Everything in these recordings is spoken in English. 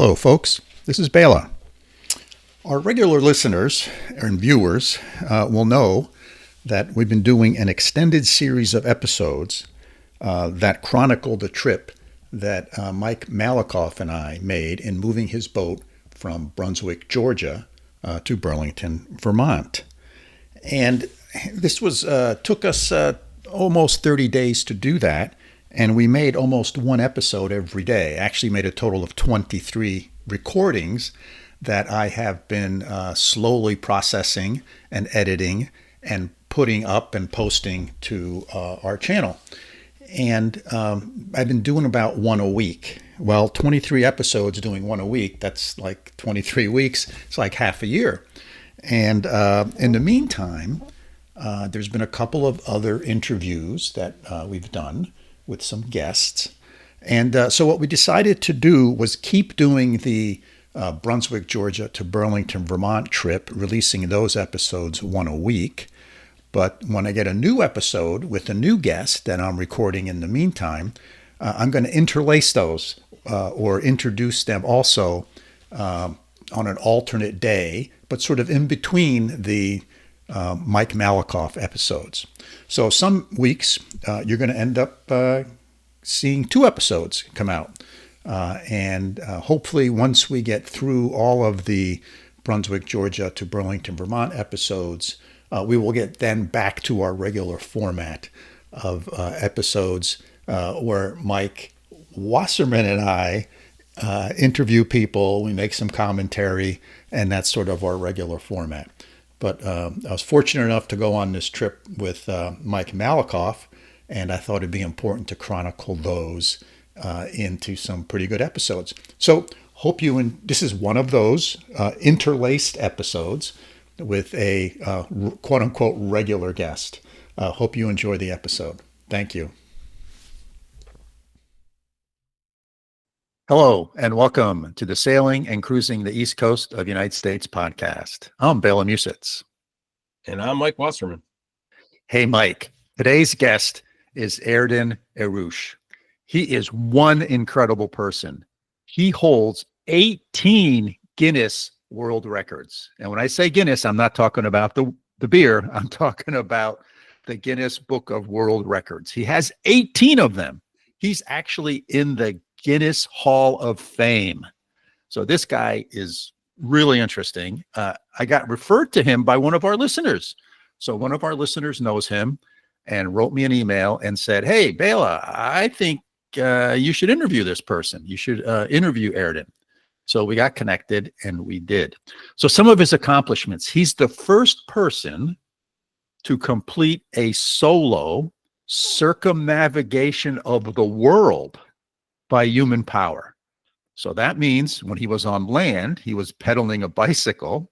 Hello, folks. This is Bela. Our regular listeners and viewers will know that we've been doing an extended series of episodes that chronicle the trip that Mike Malakoff and I made in moving his boat from Brunswick, Georgia, to Burlington, Vermont. And this was took us almost 30 days to do that. And we made almost one episode every day. Actually made a total of 23 recordings that I have been slowly processing and editing and putting up and posting to our channel. And I've been doing about one a week. Well, 23 episodes doing one a week, that's like 23 weeks. It's like half a year. And in the meantime, there's been a couple of other interviews that we've done with some guests. And so what we decided to do was keep doing the Brunswick, Georgia to Burlington, Vermont trip, releasing those episodes one a week. But when I get a new episode with a new guest that I'm recording in the meantime, I'm going to interlace those or introduce them also on an alternate day, but sort of in between the Mike Malakoff episodes. So some weeks you're going to end up seeing two episodes come out. And hopefully once we get through all of the Brunswick, Georgia to Burlington, Vermont episodes, we will get then back to our regular format of episodes where Mike Wasserman and I interview people, we make some commentary, and that's sort of our regular format. But I was fortunate enough to go on this trip with Mike Malakoff, and I thought it'd be important to chronicle those into some pretty good episodes. So hope this is one of those interlaced episodes with a quote-unquote regular guest. Hope you enjoy the episode. Thank you. Hello, and welcome to the Sailing and Cruising the East Coast of the United States podcast. I'm Bela Musits. And I'm Mike Wasserman. Hey, Mike. Today's guest is Erden Eruc. He is one incredible person. He holds 18 Guinness World Records. And when I say Guinness, I'm not talking about the beer. I'm talking about the Guinness Book of World Records. He has 18 of them. He's actually in the Guinness Hall of Fame. So this guy is really interesting. I got referred to him by one of our listeners. So one of our listeners knows him and wrote me an email and said, "Hey, Bela, I think you should interview this person. You should interview Erdin." So we got connected and we did. So some of his accomplishments: he's the first person to complete a solo circumnavigation of the world by human power. So that means when he was on land, he was pedaling a bicycle.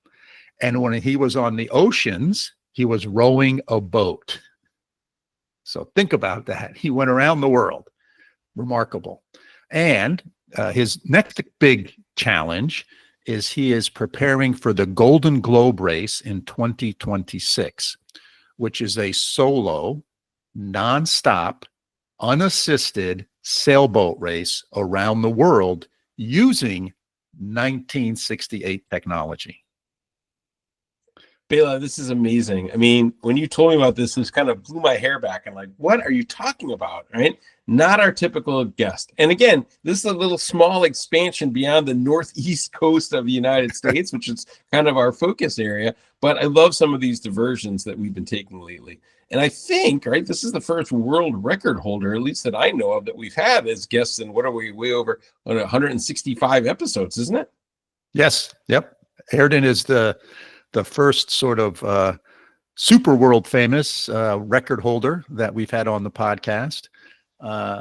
And when he was on the oceans, he was rowing a boat. So think about that. He went around the world. Remarkable. And his next big challenge is he is preparing for the Golden Globe race in 2026, which is a solo, nonstop, unassisted sailboat race around the world using 1968 technology. Bela, this is amazing. I mean, when you told me about this kind of blew my hair back. I'm like, what are you talking about? Right? Not our typical guest. And again, this is a little small expansion beyond the northeast coast of the United States, which is kind of our focus area. But I love some of these diversions that we've been taking lately. And I think, right, this is the first world record holder, at least that I know of, that we've had as guests in, what are we, way over 165 episodes, isn't it? Yes. Yep. Erdin is the first sort of super world famous record holder that we've had on the podcast.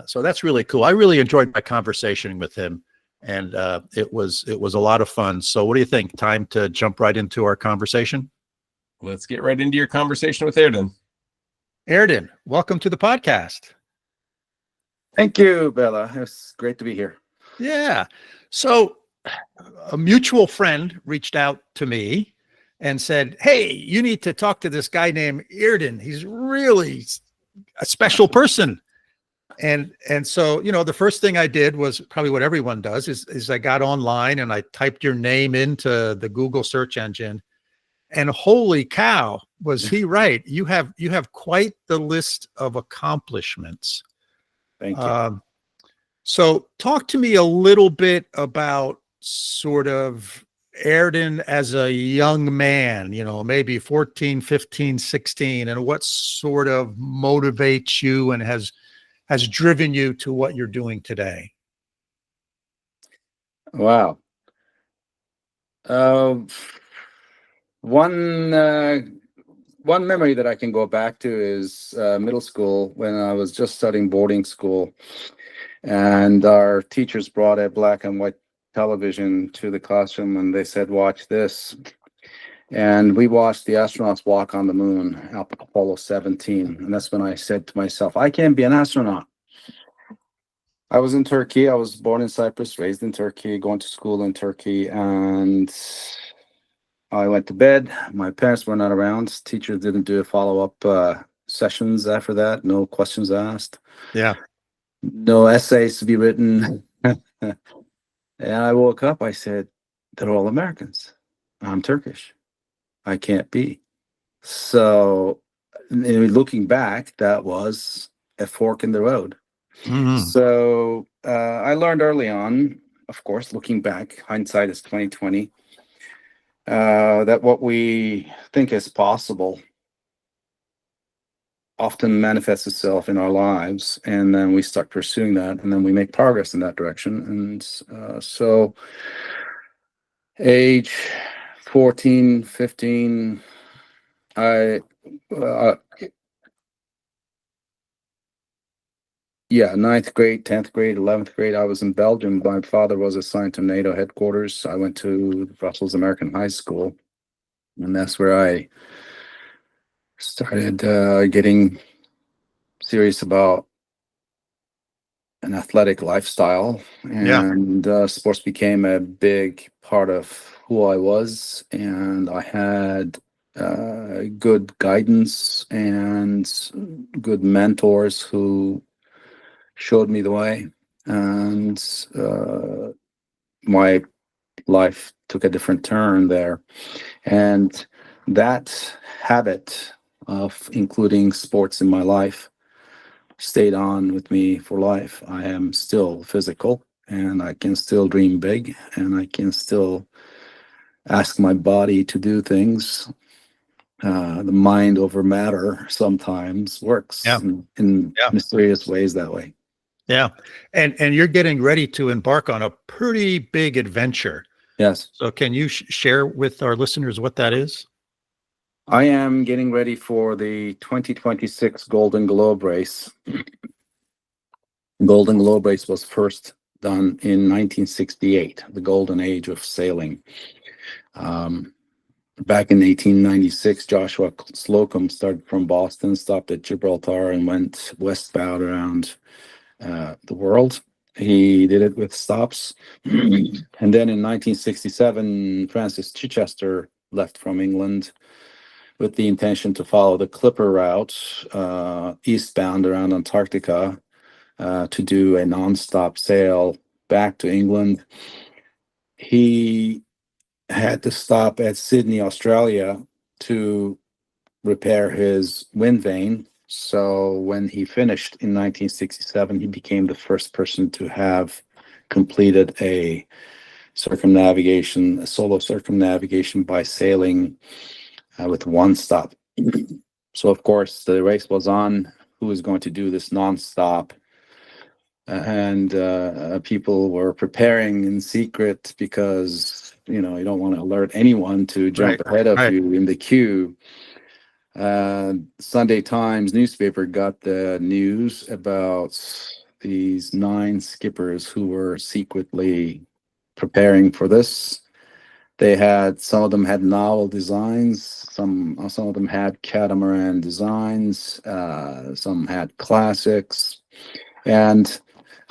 So that's really cool. I really enjoyed my conversation with him, and it was a lot of fun. So what do you think? Time to jump right into our conversation? Let's get right into your conversation with Erdin. Erdin, welcome to the podcast. Thank you, Bela. It's great to be here. Yeah. So a mutual friend reached out to me and said, "Hey, you need to talk to this guy named Erdin. He's really a special person." And so, the first thing I did was probably what everyone does is I got online and I typed your name into the Google search engine, and holy cow, was he right? You have quite the list of accomplishments. Thank you. So talk to me a little bit about sort of Erdin as a young man, maybe 14, 15, 16, and what sort of motivates you and has driven you to what you're doing today. Wow. One one memory that I can go back to is middle school when I was just studying boarding school, and our teachers brought a black and white television to the classroom, and they said, "Watch this." And we watched the astronauts walk on the moon, Apollo 17. And that's when I said to myself, I can't be an astronaut. I was in Turkey. I was born in Cyprus, raised in Turkey, going to school in Turkey. And I went to bed. My parents were not around. Teachers didn't do a follow-up sessions after that. No questions asked. Yeah. No essays to be written. And I woke up. I said, they're all Americans. I'm Turkish. I can't be. So, looking back, that was a fork in the road. Mm-hmm. So, I learned early on, of course, looking back, hindsight is 2020, that what we think is possible often manifests itself in our lives, and then we start pursuing that, and then we make progress in that direction. And so, age 14, 15, I yeah, ninth grade, 10th grade, 11th grade, I was in Belgium. My father was assigned to NATO headquarters. I went to Brussels American High School, and that's where I started getting serious about an athletic lifestyle. And sports became a big part of who I was, and I had good guidance and good mentors who showed me the way. And my life took a different turn there. And that habit of including sports in my life stayed on with me for life. I am still physical, and I can still dream big, and I can still ask my body to do things. The mind over matter sometimes works in mysterious ways that way. Yeah. And you're getting ready to embark on a pretty big adventure. Yes. So can you share with our listeners what that is? I am getting ready for the 2026 Golden Globe race. Golden Globe race was first done in 1968, the golden age of sailing. Back in 1896, Joshua Slocum started from Boston, stopped at Gibraltar, and went westbound around the world. He did it with stops. And then in 1967, Francis Chichester left from England with the intention to follow the Clipper route eastbound around Antarctica to do a nonstop sail back to England. He had to stop at Sydney, Australia to repair his wind vane. So when he finished in 1967, he became the first person to have completed a solo circumnavigation by sailing with one stop. So of course the race was on. Who was going to do this nonstop? And people were preparing in secret because you don't want to alert anyone to jump ahead of you in the queue. Sunday Times newspaper got the news about these 9 skippers who were secretly preparing for this. Some of them had novel designs, some of them had catamaran designs, some had classics, and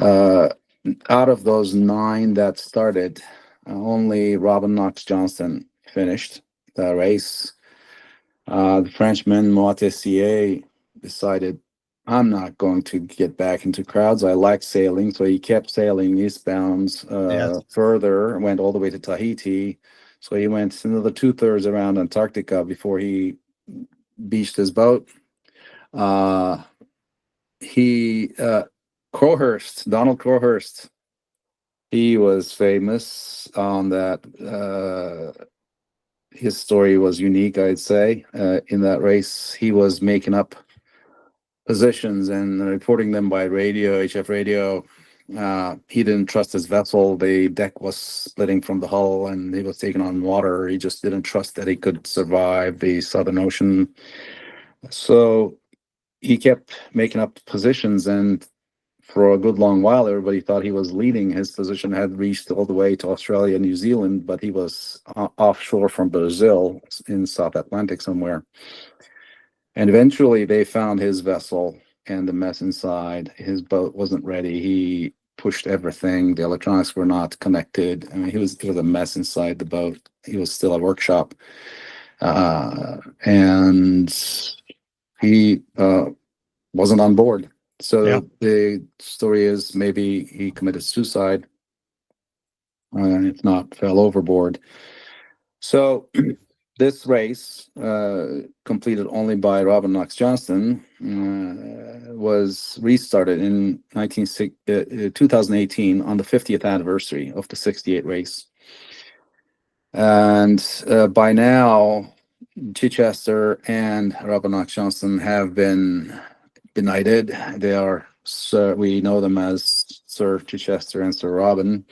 out of those 9 that started, only Robin Knox Johnston finished the race. The Frenchman Moitessier decided I'm not going to get back into crowds. I like sailing, so he kept sailing eastbound Yes. further, went all the way to Tahiti. So he went another 2/3 around Antarctica before he beached his boat. Uh, he Crowhurst, Donald Crowhurst, he was famous on that. His story was unique, I'd say. In that race, he was making up positions and reporting them by radio, HF radio. He didn't trust his vessel. The deck was splitting from the hull and he was taking on water. He just didn't trust that he could survive the Southern Ocean. So he kept making up positions, and for a good long while, everybody thought he was leading. His position had reached all the way to Australia, New Zealand, but he was offshore from Brazil in South Atlantic somewhere. And eventually they found his vessel and the mess inside. His boat wasn't ready. He pushed everything. The electronics were not connected. I mean, it was a mess inside the boat. He was still a workshop. And he wasn't on board. Yeah. So the story is maybe he committed suicide, if not, fell overboard. So this race, completed only by Robin Knox Johnston, was restarted in 2018 on the 50th anniversary of the 68 race. And by now, Chichester and Robin Knox Johnston have been benighted. They are, we know them as Sir Chichester and Sir Robin.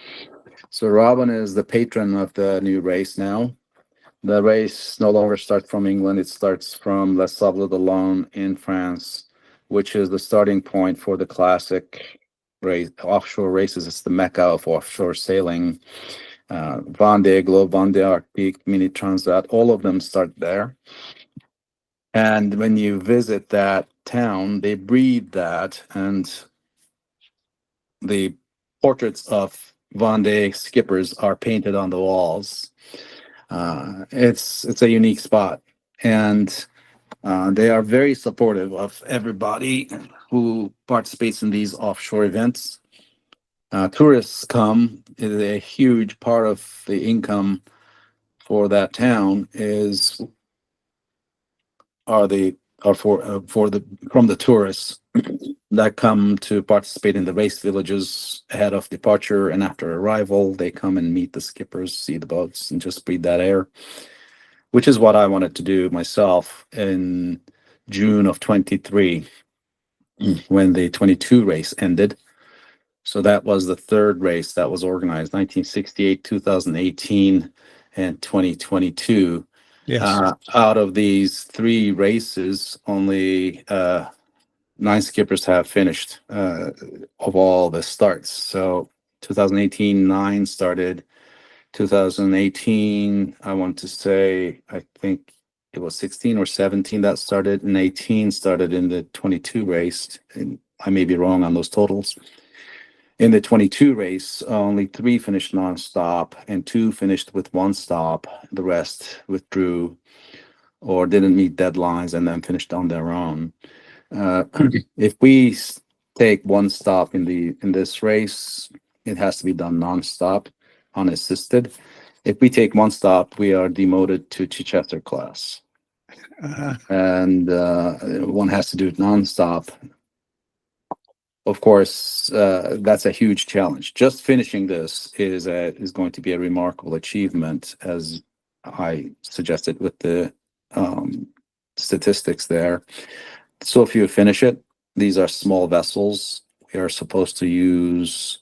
Sir Robin is the patron of the new race now. The race no longer starts from England. It starts from Les Sables d'Olonne in France, which is the starting point for the classic race, offshore races. It's the mecca of offshore sailing. Vendée Globe, Vendée Arctique, Mini Transat, all of them start there. And when you visit that town, they breed that, and the portraits of Vendée skippers are painted on the walls. It's a unique spot, and they are very supportive of everybody who participates in these offshore events. Tourists come. A huge part of the income for that town are from the tourists that come to participate in the race villages ahead of departure and after arrival. They come and meet the skippers, see the boats, and just breathe that air, which is what I wanted to do myself in June of 23 when the 22 race ended. So that was the third race that was organized, 1968, 2018, and 2022. Yes. Out of these three races, only 9 skippers have finished of all the starts. So 2018, 9 started. 2018, I want to say, I think it was 16 or 17 that started, and 18 started in the 22 race. And I may be wrong on those totals. In the 22 race, only 3 finished nonstop, and 2 finished with 1 stop. The rest withdrew or didn't meet deadlines and then finished on their own. If we take 1 stop in this race, it has to be done nonstop, unassisted. If we take 1 stop, we are demoted to Chichester class, and one has to do it nonstop. Of course, that's a huge challenge. Just finishing this is going to be a remarkable achievement, as I suggested with the statistics there. So if you finish it, these are small vessels. We are supposed to use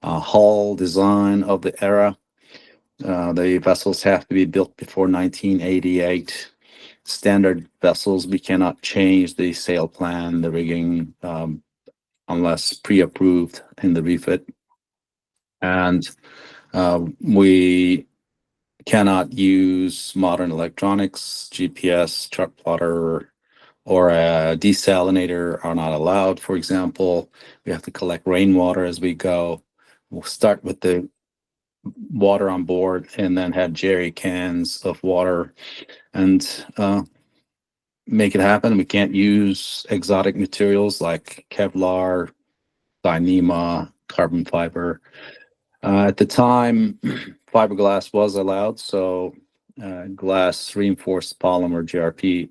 a hull design of the era. The vessels have to be built before 1988. Standard vessels, we cannot change the sail plan, the rigging, unless pre-approved in the refit. And we cannot use modern electronics, GPS, chart plotter, or a desalinator are not allowed. For example, we have to collect rainwater as we go. We'll start with the water on board and then have jerry cans of water. And make it happen. We can't use exotic materials like Kevlar, Dyneema, carbon fiber. At the time, fiberglass was allowed, so glass reinforced polymer GRP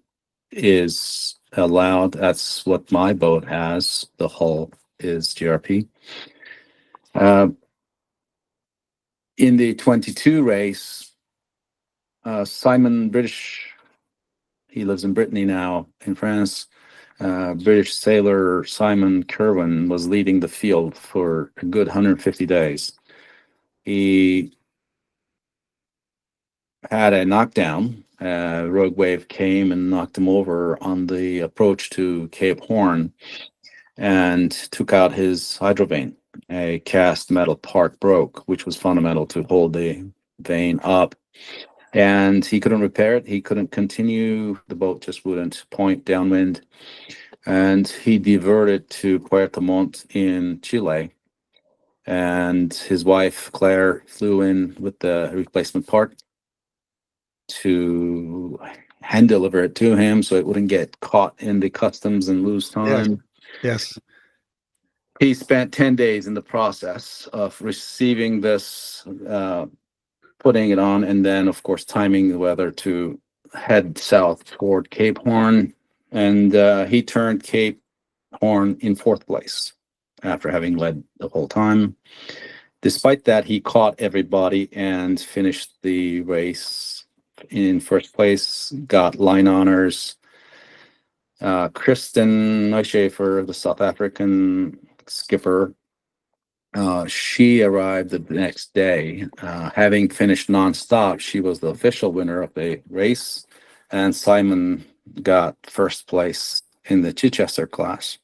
is allowed. That's what my boat has. The hull is GRP. In the 22 race, Simon British, he lives in Brittany now, in France. British sailor Simon Kerwin was leading the field for a good 150 days. He had a knockdown. Rogue wave came and knocked him over on the approach to Cape Horn and took out his hydrovane. A cast metal part broke, which was fundamental to hold the vane up. And he couldn't repair it. He couldn't continue. The boat just wouldn't point downwind. And he diverted to Puerto Montt in Chile. And his wife, Claire, flew in with the replacement part to hand deliver it to him so it wouldn't get caught in the customs and lose time. Yes. He spent 10 days in the process of receiving this, putting it on, and then, of course, timing the weather to head south toward Cape Horn. And he turned Cape Horn in fourth place after having led the whole time. Despite that, he caught everybody and finished the race in first place, got line honors. Kristen Neuschafer, the South African skipper, she arrived the next day. Having finished nonstop, she was the official winner of the race, and Simon got first place in the Chichester class.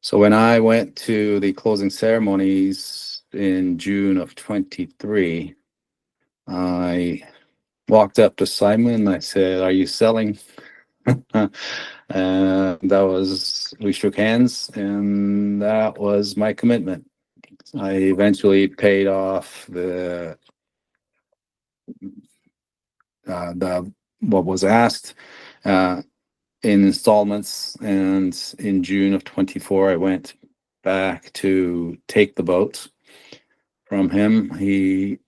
So when I went to the closing ceremonies in June of 23, I walked up to Simon and I said, "Are you selling?" We shook hands, and that was my commitment. I eventually paid off the what was asked in installments, and in June of 24, I went back to take the boat from him. He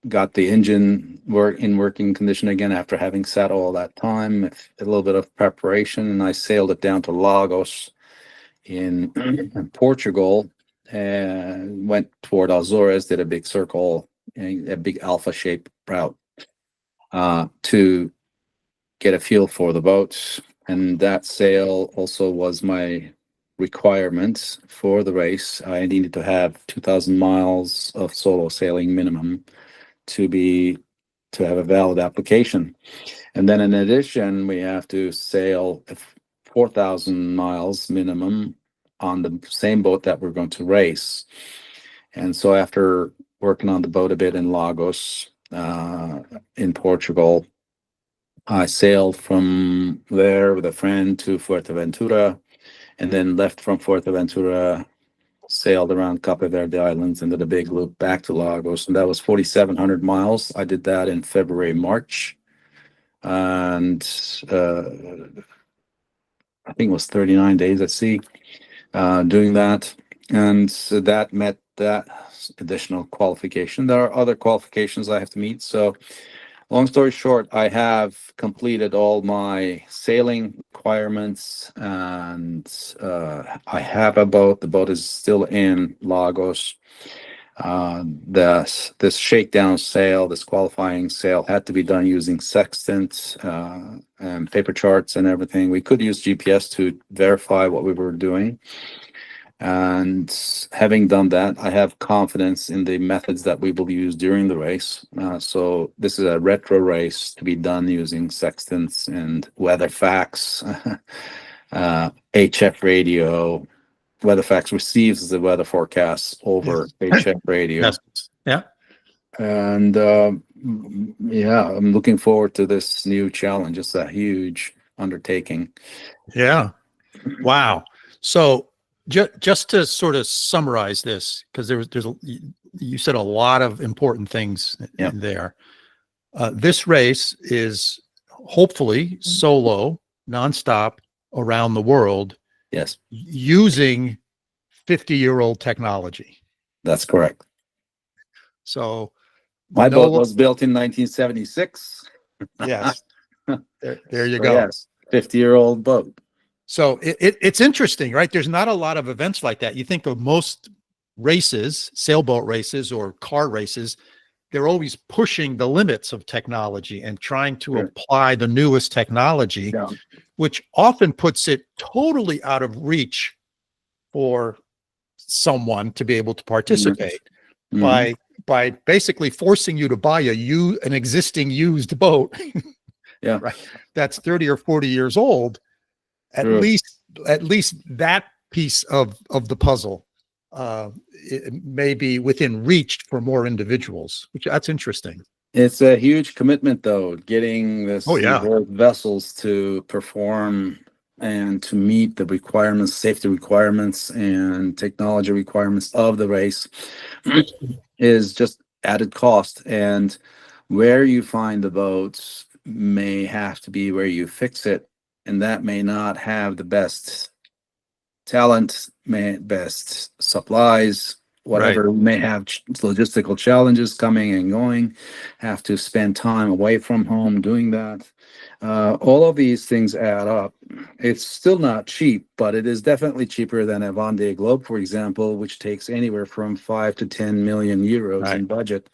got the engine in working condition again after having sat all that time, a little bit of preparation, and I sailed it down to Lagos in Portugal and went toward Azores, did a big circle, a big alpha shape route to get a feel for the boat. And that sail also was my requirement for the race. I needed to have 2,000 miles of solo sailing minimum to have a valid application. And then in addition, we have to sail 4,000 miles minimum on the same boat that we're going to race. And so after working on the boat a bit in Lagos, in Portugal, I sailed from there with a friend to Fuerteventura, and then left from Fuerteventura, sailed around Cape Verde Islands and did a big loop back to Lagos, and that was 4,700 miles. I did that in February, March, and I think it was 39 days at sea doing that, and so that met that additional qualification. There are other qualifications I have to meet, so long story short, I have completed all my sailing requirements, and I have a boat. The boat is still in Lagos. This shakedown sail, this qualifying sail, had to be done using sextants and paper charts and everything. We could use GPS to verify what we were doing. And having done that, I have confidence in the methods that we will use during the race. So this is a retro race to be done using sextants and WeatherFax, HF radio. WeatherFax receives the weather forecasts over HF radio. Yes. Yeah. And yeah, I'm looking forward to this new challenge. It's a huge undertaking. Yeah. Wow. So just to sort of summarize this, because you said a lot of important things in there. This race is hopefully solo, nonstop around the world Yes, using 50-year-old technology. that's correct. So My boat no, was built in 1976. yes, there you So go. yes, 50-year-old boat. So it's interesting, right? There's not a lot of events like that. You think of most races, sailboat races or car races, they're always pushing the limits of technology and trying to Sure. apply the newest technology, Yeah. which often puts it totally out of reach for someone to be able to participate Mhm. by basically forcing you to buy an existing used boat, Yeah. right? That's 30 or 40 years old. At True. least that piece of the puzzle it may be within reach for more individuals, which that's interesting. It's a huge commitment, though, getting these old vessels to perform and to meet the requirements, safety requirements, and technology requirements of the race is just added cost. And where you find the boats may have to be where you fix it, and that may not have the best talent, best supplies, whatever. We may have logistical challenges coming and going, have to spend time away from home doing that. All of these things add up. It's still not cheap, but it is definitely cheaper than a Vendée Globe, for example, which takes anywhere from 5 to 10 million euros in budget.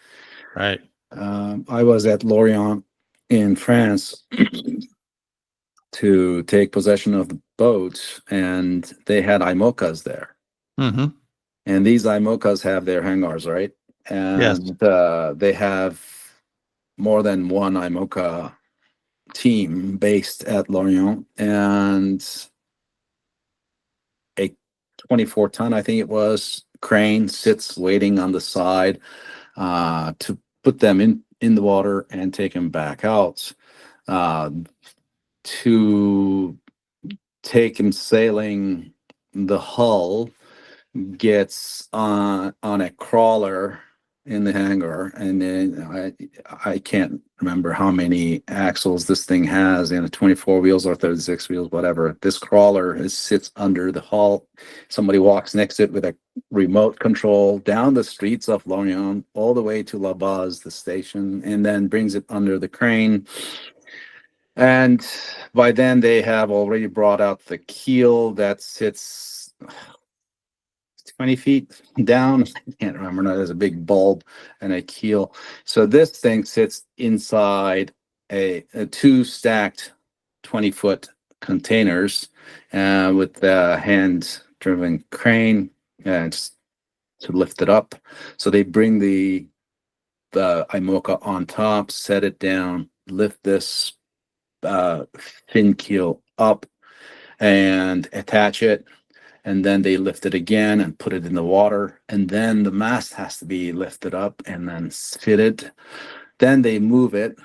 Right. I was at Lorient in France to take possession of the boat, and they had IMOCAs there. Mm-hmm. And these IMOCAs have their hangars, right? And they have more than one IMOCA team based at Lorient, and a 24-ton, I think it was, crane sits waiting on the side to put them in the water and take them back out. To take him sailing, the hull gets on a crawler in the hangar, and then I can't remember how many axles this thing has, in 24 wheels or 36 wheels, whatever. This crawler sits under the hull. Somebody walks next to it with a remote control down the streets of Lorient all the way to La Base, the station, and then brings it under the crane. And by then they have already brought out the keel that sits 20 feet down. I can't remember now. There's a big bulb and a keel. So this thing sits inside a two stacked 20-foot containers with the hand-driven crane just to lift it up. So they bring the IMOCA on top, set it down, lift this fin keel up and attach it, and then they lift it again and put it in the water, and then the mast has to be lifted up and then fitted. Then they move it.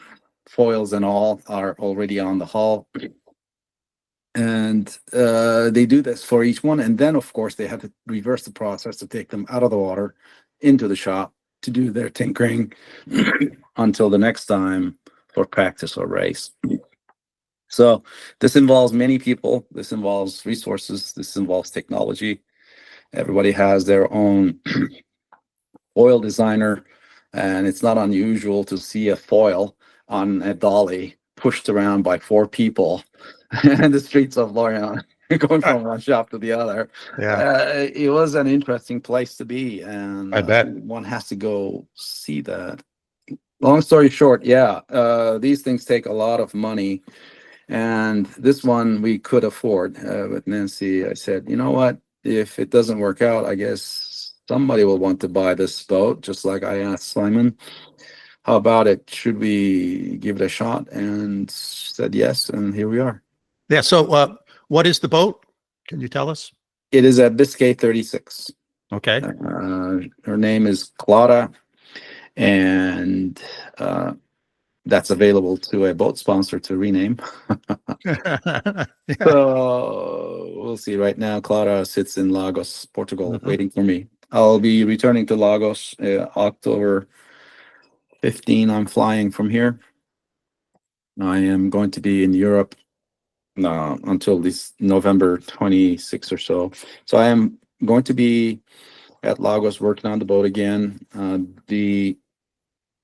Foils and all are already on the hull, and they do this for each one, and then of course they have to reverse the process to take them out of the water into the shop to do their tinkering until the next time for practice or race. So this involves many people, this involves resources, this involves technology. Everybody has their own foil designer, and it's not unusual to see a foil on a dolly pushed around by 4 people in the streets of Lorient, going from one shop to the other. It was an interesting place to be, and I bet. one has to go see that. Long story short, these things take a lot of money. And this one we could afford. With Nancy, I said, you know what? If it doesn't work out, I guess somebody will want to buy this boat, just like I asked Simon, how about it? Should we give it a shot? And said yes, and here we are. Yeah. So what is the boat? Can you tell us? It is a Biscay 36. Okay. Her name is Clara, and that's available to a boat sponsor to rename. So we'll see. Right now, Clara sits in Lagos, Portugal, waiting for me. I'll be returning to Lagos October 15. I'm flying from here. I am going to be in Europe until this November 26th or so. So I am going to be at Lagos working on the boat again. The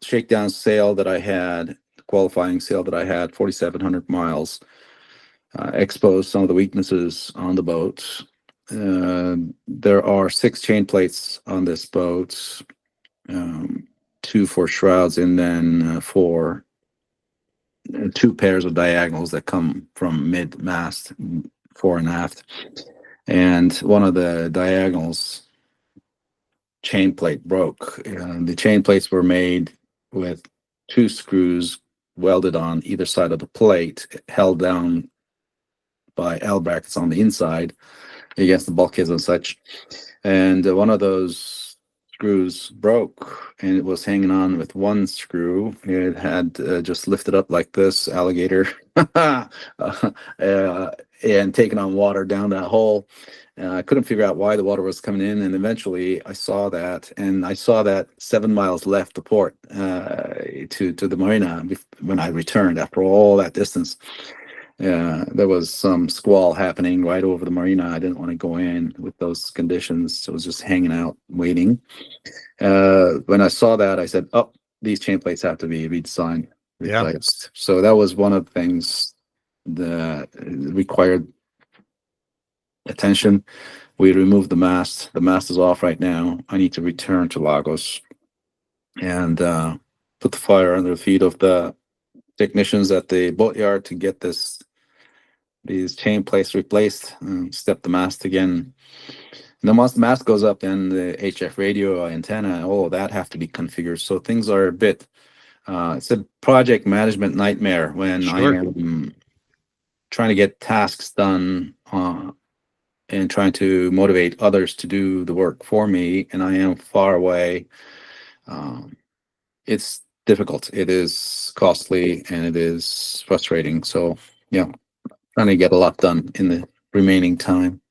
shakedown sail that I had, the qualifying sail that I had, 4,700 miles, exposed some of the weaknesses on the boat. There are 6 chain plates on this boat, 2 for shrouds, and then 2 pairs of diagonals that come from mid-mast, fore and aft. And one of the diagonals chain plate broke. The chain plates were made with 2 screws welded on either side of the plate, held down by L brackets on the inside against the bulkheads and such. And one of those screws broke, and it was hanging on with 1 screw. It had just lifted up like this, alligator, and taken on water down that hole. I couldn't figure out why the water was coming in, and eventually I saw that, and I saw that 7 miles left to port, to the marina when I returned after all that distance. There was some squall happening right over the marina. I didn't want to go in with those conditions, so I was just hanging out waiting. When I saw that, I said, "Oh, these chain plates have to be redesigned, replaced." So that was one of the things that required attention. We removed the mast. The mast is off right now. I need to return to Lagos and put the fire under the feet of the technicians at the boatyard to get these chain plates replaced, step the mast again. And then once the mast goes up, then the HF radio antenna, all of that have to be configured. So things are a bit, it's a project management nightmare when I am trying to get tasks done and trying to motivate others to do the work for me, and I am far away. It's difficult. It is costly, and it is frustrating. So yeah, trying to get a lot done in the remaining time.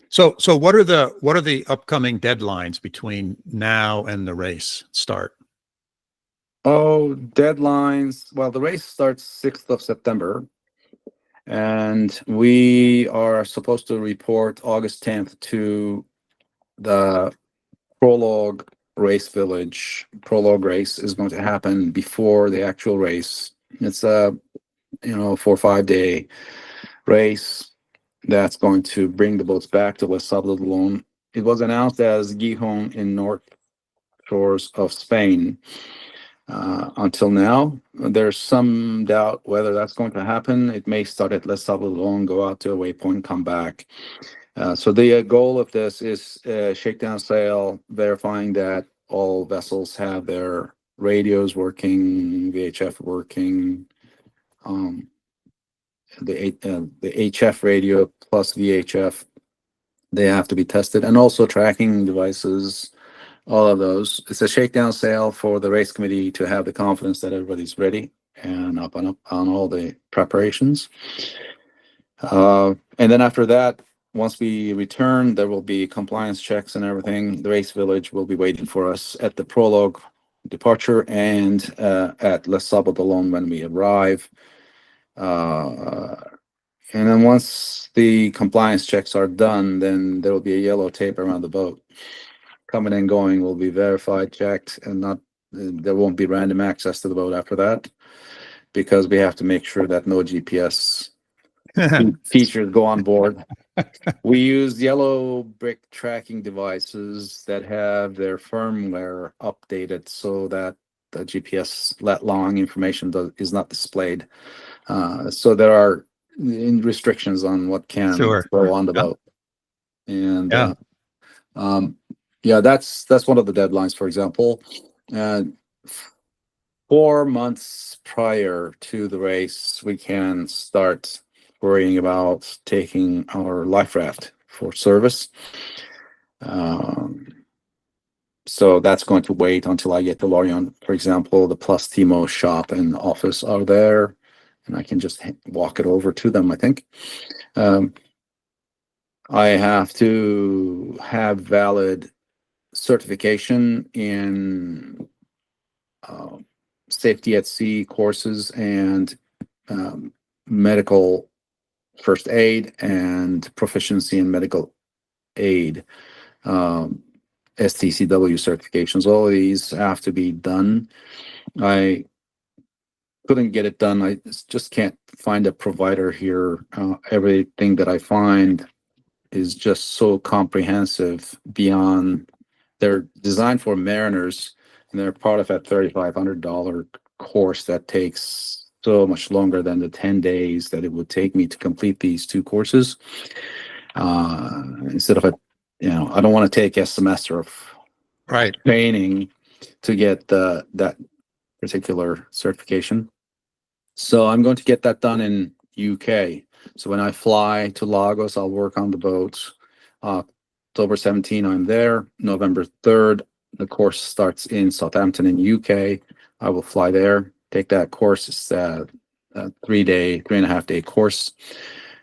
So what are the upcoming deadlines between now and the race start? Oh, deadlines. Well, the race starts 6th of September, and we are supposed to report August 10th to the prologue race village. Prologue race is going to happen before the actual race. It's a 4 or 5 day race that's going to bring the boats back to Les Sables d'Olonne. It was announced as Gijón in North Shores of Spain. Until now, there's some doubt whether that's going to happen. It may start at Les Sables d'Olonne, go out to a waypoint, come back. So the goal of this is shakedown sail, verifying that all vessels have their radios working, VHF working, the HF radio plus VHF, they have to be tested, and also tracking devices, all of those. It's a shakedown sail for the race committee to have the confidence that everybody's ready and up on all the preparations. And then after that, once we return, there will be compliance checks and everything. The race village will be waiting for us at the prologue departure and at Les Sables d'Olonne when we arrive. And then once the compliance checks are done, then there will be a yellow tape around the boat. Coming and going will be verified, checked, and there won't be random access to the boat after that, because we have to make sure that no GPS features go on board. We use yellow brick tracking devices that have their firmware updated so that the GPS lat-long information is not displayed. So there are restrictions on what can go on the boat. And that's one of the deadlines. For example, 4 months prior to the race, we can start worrying about taking our life raft for service. So that's going to wait until I get to Lorient. For example, the Plus Timo shop and office are there, and I can just walk it over to them, I think. I have to have valid certification in safety at sea courses and medical first aid and proficiency in medical aid, STCW certifications. All of these have to be done. I couldn't get it done. I just can't find a provider here. Everything that I find is just so comprehensive beyond. They're designed for mariners, and they're part of a $3,500 course that takes so much longer than the 10 days that it would take me to complete these two courses. Instead of I don't want to take a semester of training to get that particular certification. So I'm going to get that done in UK. So when I fly to Lagos, I'll work on the boat. October 17, I'm there. November 3rd, the course starts in Southampton in UK. I will fly there, take that course. It's a 3.5 day course.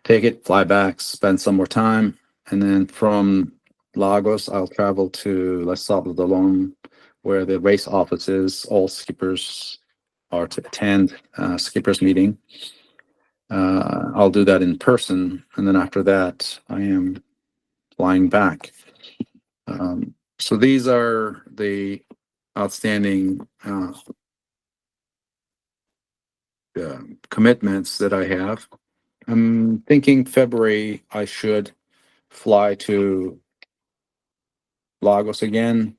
Take it, fly back, spend some more time. And then from Lagos, I'll travel to Les Sables d'Olonne, where the race office is. All skippers are to attend skippers meeting. I'll do that in person, and then after that, I am flying back. So these are the outstanding commitments that I have. I'm thinking February I should fly to Lagos again,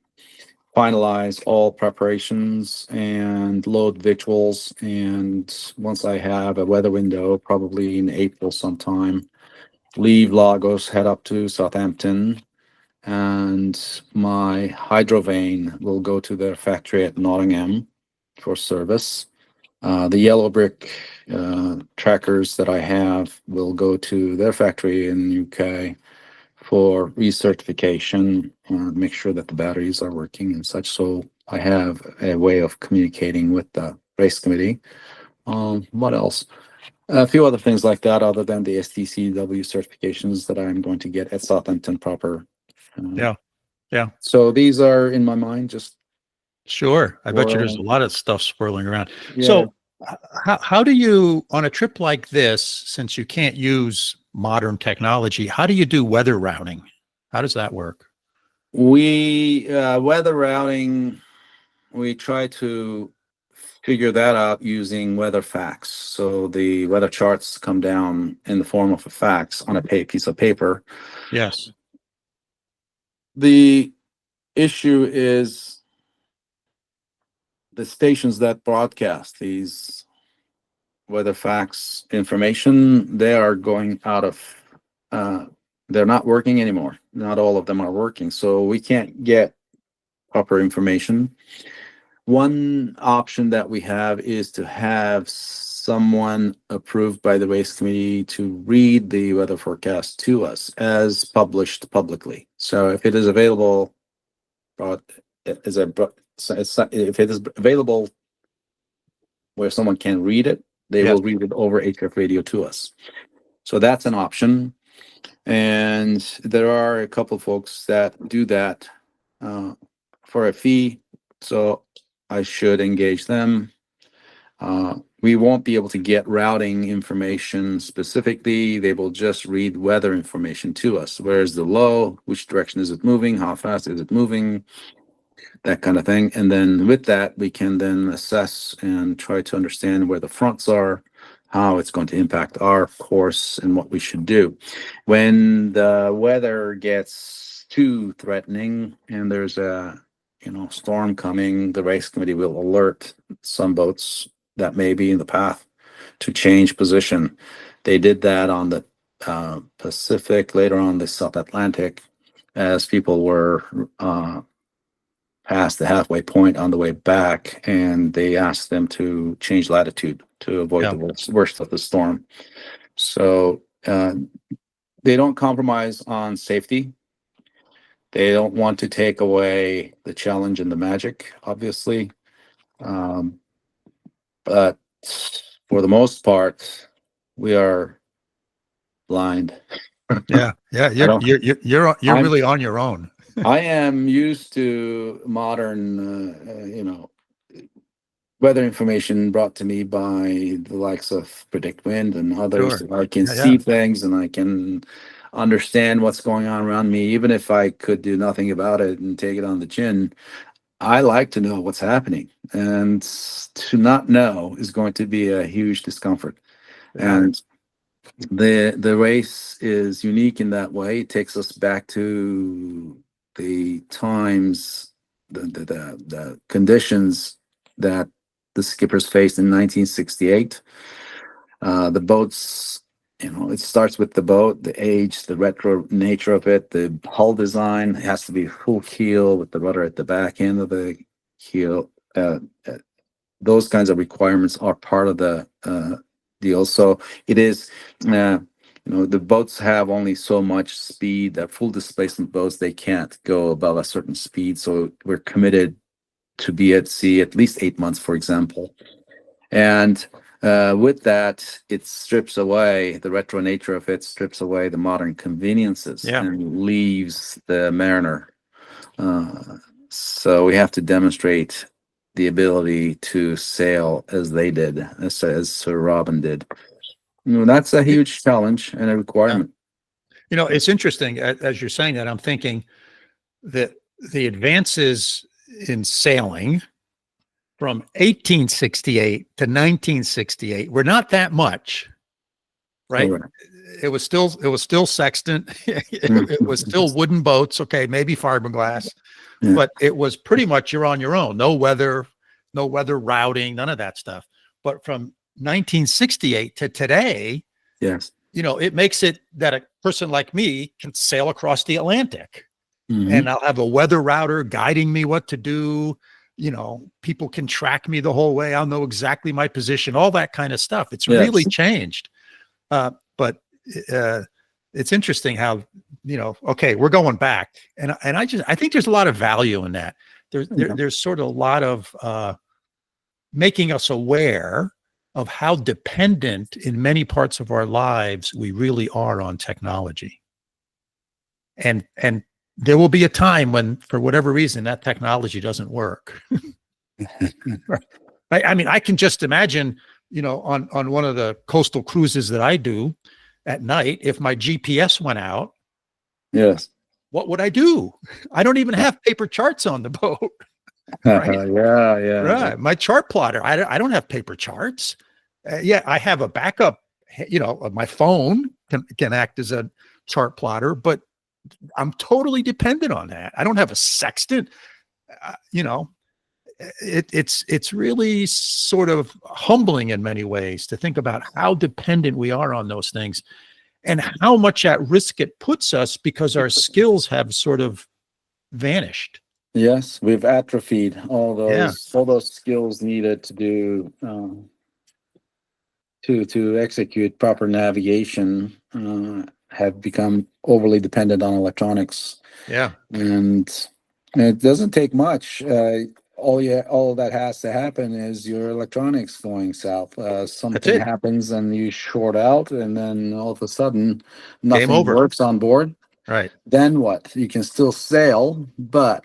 finalize all preparations and load victuals. And once I have a weather window, probably in April sometime, leave Lagos, head up to Southampton, and my hydrovane will go to their factory at Nottingham for service. The yellow brick trackers that I have will go to their factory in the UK for recertification, make sure that the batteries are working and such. So I have a way of communicating with the race committee. What else? A few other things like that, other than the STCW certifications that I'm going to get at Southampton proper. Yeah. So these are in my mind. Just sure. I bet you there's a lot of stuff swirling around. Yeah. So how do you, on a trip like this, since you can't use modern technology, how do you do weather routing? How does that work? We weather routing, we try to figure that out using weather facts. So the weather charts come down in the form of a fax on a piece of paper. Yes. The issue is the stations that broadcast these weather facts information, they are going out of, they're not working anymore. Not all of them are working. So we can't get proper information. One option that we have is to have someone approved by the race committee to read the weather forecast to us as published publicly. So if it is available, if it is available where someone can read it, they will read it over HF radio to us. So that's an option. And there are a couple of folks that do that for a fee. So I should engage them. We won't be able to get routing information specifically. They will just read weather information to us. Where's the low? Which direction is it moving? How fast is it moving? That kind of thing. And then with that, we can then assess and try to understand where the fronts are, how it's going to impact our course, and what we should do. When the weather gets too threatening and there's a storm coming, the race committee will alert some boats that may be in the path to change position. They did that on the Pacific, later on the South Atlantic, as people were past the halfway point on the way back, and they asked them to change latitude to avoid the worst of the storm. So they don't compromise on safety. They don't want to take away the challenge and the magic, obviously. But for the most part, we are blind. Yeah. You're really on your own. I am used to modern, weather information brought to me by the likes of Predict Wind and others. Sure. I can Yeah, see yeah. things and I can understand what's going on around me, even if I could do nothing about it and take it on the chin. I like to know what's happening, and to not know is going to be a huge discomfort. Yeah. And the race is unique in that way. It takes us back to the times, the conditions that the skippers faced in 1968. The boats, it starts with the boat, the age, the retro nature of it, the hull design. It has to be full keel with the rudder at the back end of the keel. Those kinds of requirements are part of the deal. So it is, the boats have only so much speed. They're full displacement boats. They can't go above a certain speed. So we're committed to be at sea at least 8 months, for example. And with that, it strips away the retro nature of it, strips away the modern conveniences, and leaves the mariner. So we have to demonstrate the ability to sail as they did, as Sir Robin did. That's a huge challenge and a requirement. It's interesting as you're saying that. I'm thinking that the advances in sailing from 1868 to 1968 were not that much, right? Correct. It was still sextant. It was still wooden boats. Okay, maybe fiberglass, but it was pretty much you're on your own. No weather routing, none of that stuff. But from 1968 to today, yes, it makes it that a person like me can sail across the Atlantic, and I'll have a weather router guiding me what to do. People can track me the whole way. I'll know exactly my position, all that kind of stuff. It's really changed. But it's interesting how, okay, we're going back. And I think there's a lot of value in that. There's sort of a lot of making us aware of how dependent in many parts of our lives we really are on technology. And there will be a time when, for whatever reason, that technology doesn't work. I mean, I can just imagine, on one of the coastal cruises that I do at night, if my GPS went out, yes, what would I do? I don't even have paper charts on the boat. Right? Right. My chart plotter, I don't have paper charts. I have a backup, my phone can act as a chart plotter, but I'm totally dependent on that. I don't have a sextant. It's really sort of humbling in many ways to think about how dependent we are on those things and how much at risk it puts us because our skills have sort of vanished. Yes, we've atrophied all those skills needed to do to execute proper navigation. Have become overly dependent on electronics. Yeah, and it doesn't take much. All that has to happen is your electronics going south. Something happens and you short out, and then all of a sudden nothing works on board. Right. Then what? You can still sail, but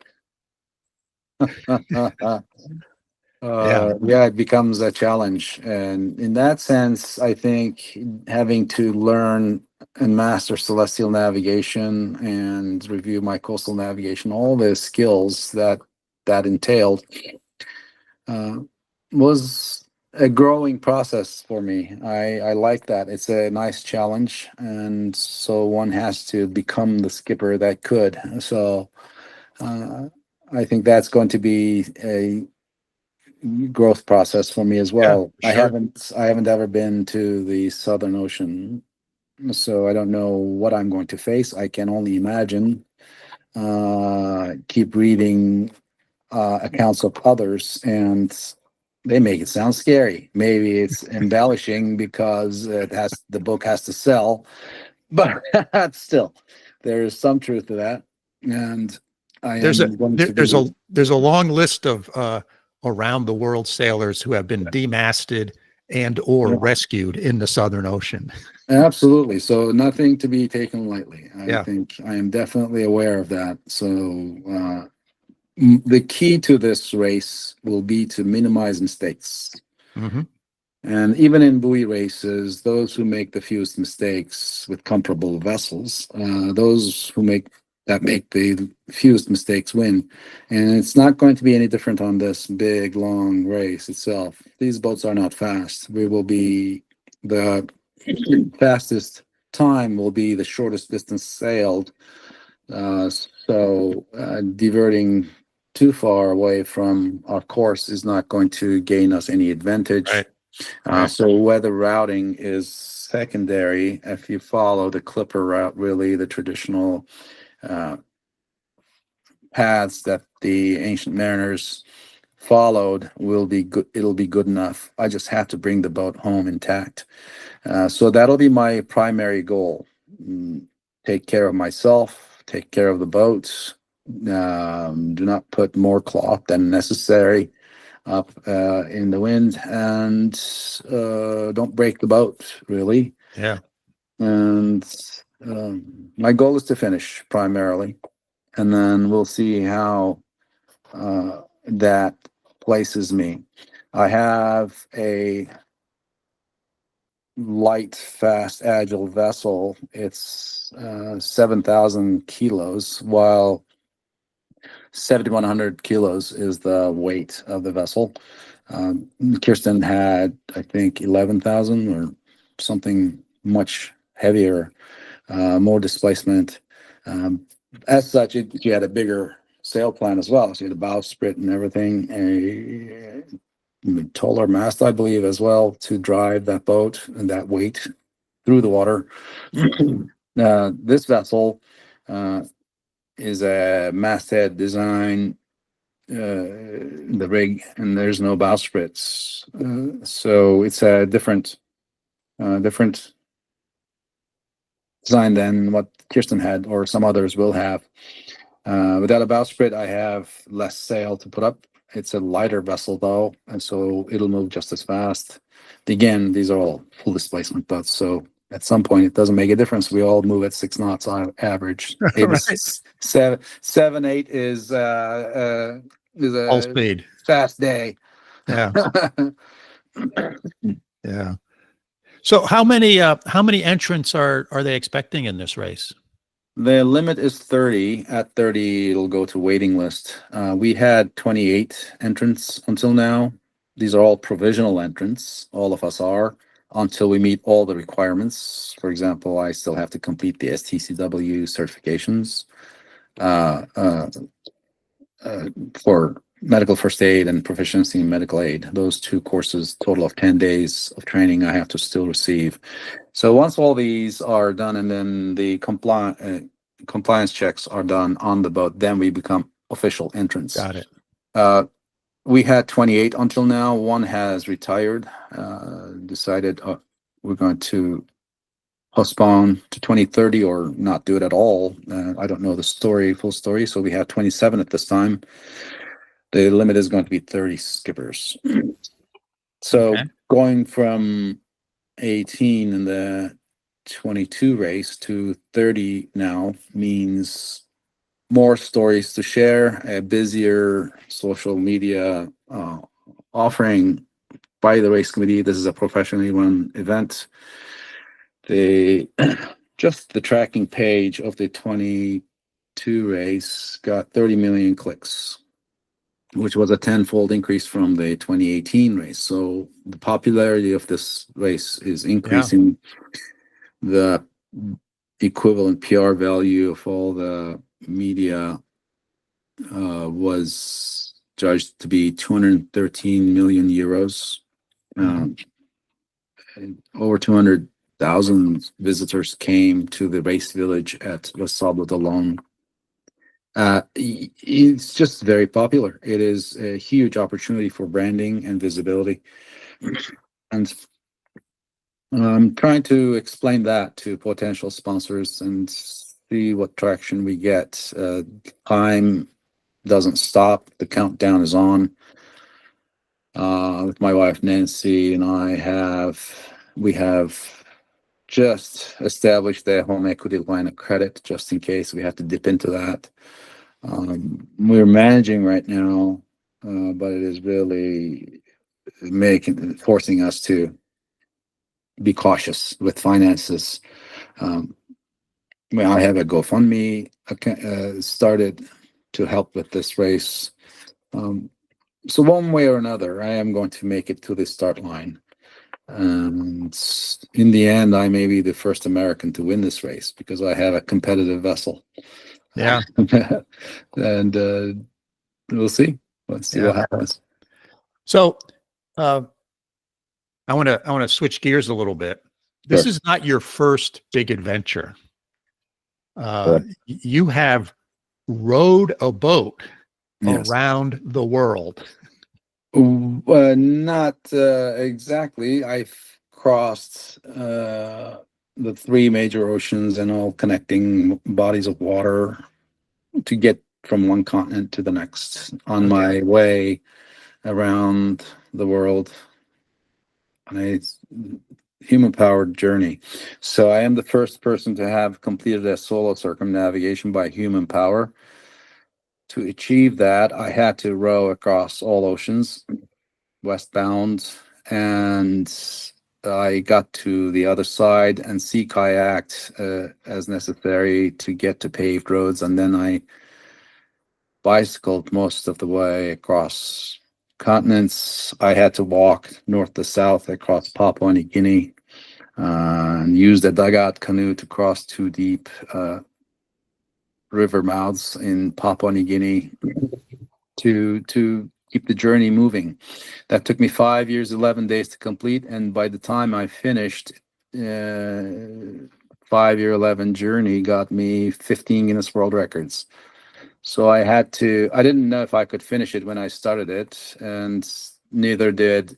it becomes a challenge. And in that sense, I think having to learn and master celestial navigation and review my coastal navigation, all the skills that entailed, was a growing process for me. I like that. It's a nice challenge, and so one has to become the skipper that could. So I think that's going to be a growth process for me as well. Yeah, sure. I haven't ever been to the Southern Ocean, so I don't know what I'm going to face. I can only imagine. Keep reading accounts of others, and they make it sound scary. Maybe it's embellishing because the book has to sell, but still, there is some truth to that. And there's a long list of around the world sailors who have been demasted and or rescued in the Southern Ocean. Absolutely. So nothing to be taken lightly. I think I am definitely aware of that. So the key to this race will be to minimize mistakes. Mm-hmm. And even in buoy races, those who make the fewest mistakes with comparable vessels, those who make the fewest mistakes win. And it's not going to be any different on this big, long race itself. These boats are not fast. The fastest time will be the shortest distance sailed. Diverting too far away from our course is not going to gain us any advantage. Right. Right. So weather routing is secondary. If you follow the clipper route, really the traditional paths that the ancient mariners followed will be good. It'll be good enough. I just have to bring the boat home intact. So that'll be my primary goal. Take care of myself, take care of the boat. Do not put more cloth than necessary up in the wind, and don't break the boat, really. Yeah. And my goal is to finish primarily, and then we'll see how that places me. I have a light, fast, agile vessel. It's 7,000 kilos, while 7,100 kilos is the weight of the vessel. Kirsten had, I think, 11,000 or something much heavier, more displacement. As such, she had a bigger sail plan as well. She had a bowsprit and everything, a taller mast, I believe, as well, to drive that boat and that weight through the water. This vessel is a masthead design, the rig, and there's no bowsprits. So it's a different design than what Kirsten had or some others will have. Without a bowsprit, I have less sail to put up. It's a lighter vessel though, and so it'll move just as fast. Again, these are all full displacement boats, so at some point it doesn't make a difference. We all move at 6 knots on average. Right. Seven, 8 is All a speed. fast day. Yeah. Yeah. So how many entrants are they expecting in this race? The limit is 30. At 30, it'll go to waiting list. We had 28 entrants until now. These are all provisional entrants. All of us are, until we meet all the requirements. For example, I still have to complete the STCW certifications for medical first aid and proficiency in medical aid. Those two courses, total of 10 days of training, I have to still receive. So once all these are done, and then the compliance checks are done on the boat, then we become official entrants. Got it. We had 28 until now. One has retired, decided we're going to postpone to 2030 or not do it at all. I don't know the full story. So we have 27 at this time. The limit is going to be 30 skippers. So Okay. going from 18 in the 22 race to 30 now means more stories to share, a busier social media offering by the race committee. This is a professionally run event. Just the tracking page of the 22 race got 30 million clicks, which was a 10-fold increase from the 2018 race. So the popularity of this race is increasing. The equivalent PR value of all the media was judged to be 213 million euros. Over 200,000 visitors came to the race village at Les Sables d'Olonne. It's just very popular. It is a huge opportunity for branding and visibility. And I'm trying to explain that to potential sponsors and see what traction we get. Time doesn't stop. The countdown is on. With my wife Nancy and we have just established a home equity line of credit just in case we have to dip into that. We're managing right now, but it is really forcing us to be cautious with finances. I have a GoFundMe started to help with this race. So one way or another, I am going to make it to the start line. And in the end, I may be the first American to win this race because I have a competitive vessel. Yeah. And we'll see. Let's see what happens. So I want to switch gears a little bit. This Sure. is not your first big adventure. Sure. You have rowed a boat Yes. around the world. Not exactly. I've crossed the three major oceans and all connecting bodies of water to get from one continent to the next on my way around the world on a human-powered journey. So I am the first person to have completed a solo circumnavigation by human power. To achieve that, I had to row across all oceans, westbound, and I got to the other side and sea kayaked as necessary to get to paved roads, and then I bicycled most of the way across continents. I had to walk north to south across Papua New Guinea and used a dugout canoe to cross two deep river mouths in Papua New Guinea to keep the journey moving. That took me 5 years, 11 days to complete, and by the time I finished, 5-year, 11 journey got me 15 Guinness World Records. So I didn't know if I could finish it when I started it, and neither did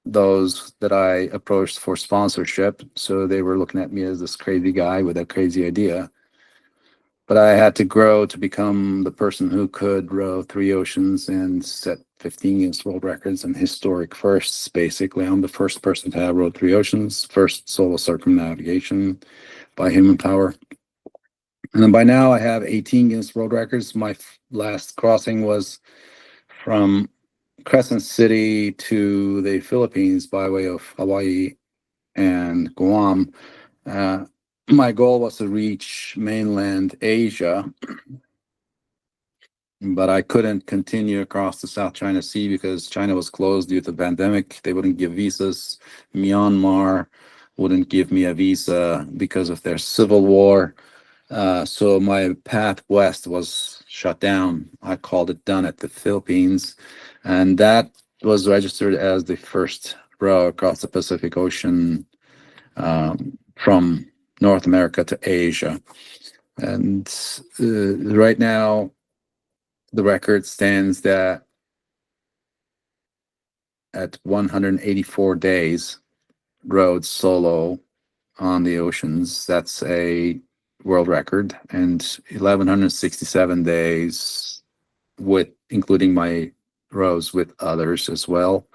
those that I approached for sponsorship. So they were looking at me as this crazy guy with a crazy idea. But I had to grow to become the person who could row three oceans and set 15 Guinness World Records and historic firsts. Basically, I'm the first person to have rowed three oceans, first solo circumnavigation by human power. And then by now I have 18 Guinness World Records. My last crossing was from Crescent City to the Philippines by way of Hawaii and Guam. My goal was to reach mainland Asia, but I couldn't continue across the South China Sea because China was closed due to the pandemic. They wouldn't give visas. Myanmar wouldn't give me a visa because of their civil war. So my path west was shut down. I called it done at the Philippines, and that was registered as the first row across the Pacific Ocean from North America to Asia. And right now, the record stands that at 184 days rowed solo on the oceans. That's a world record, and 1167 days with including my rows with others as well,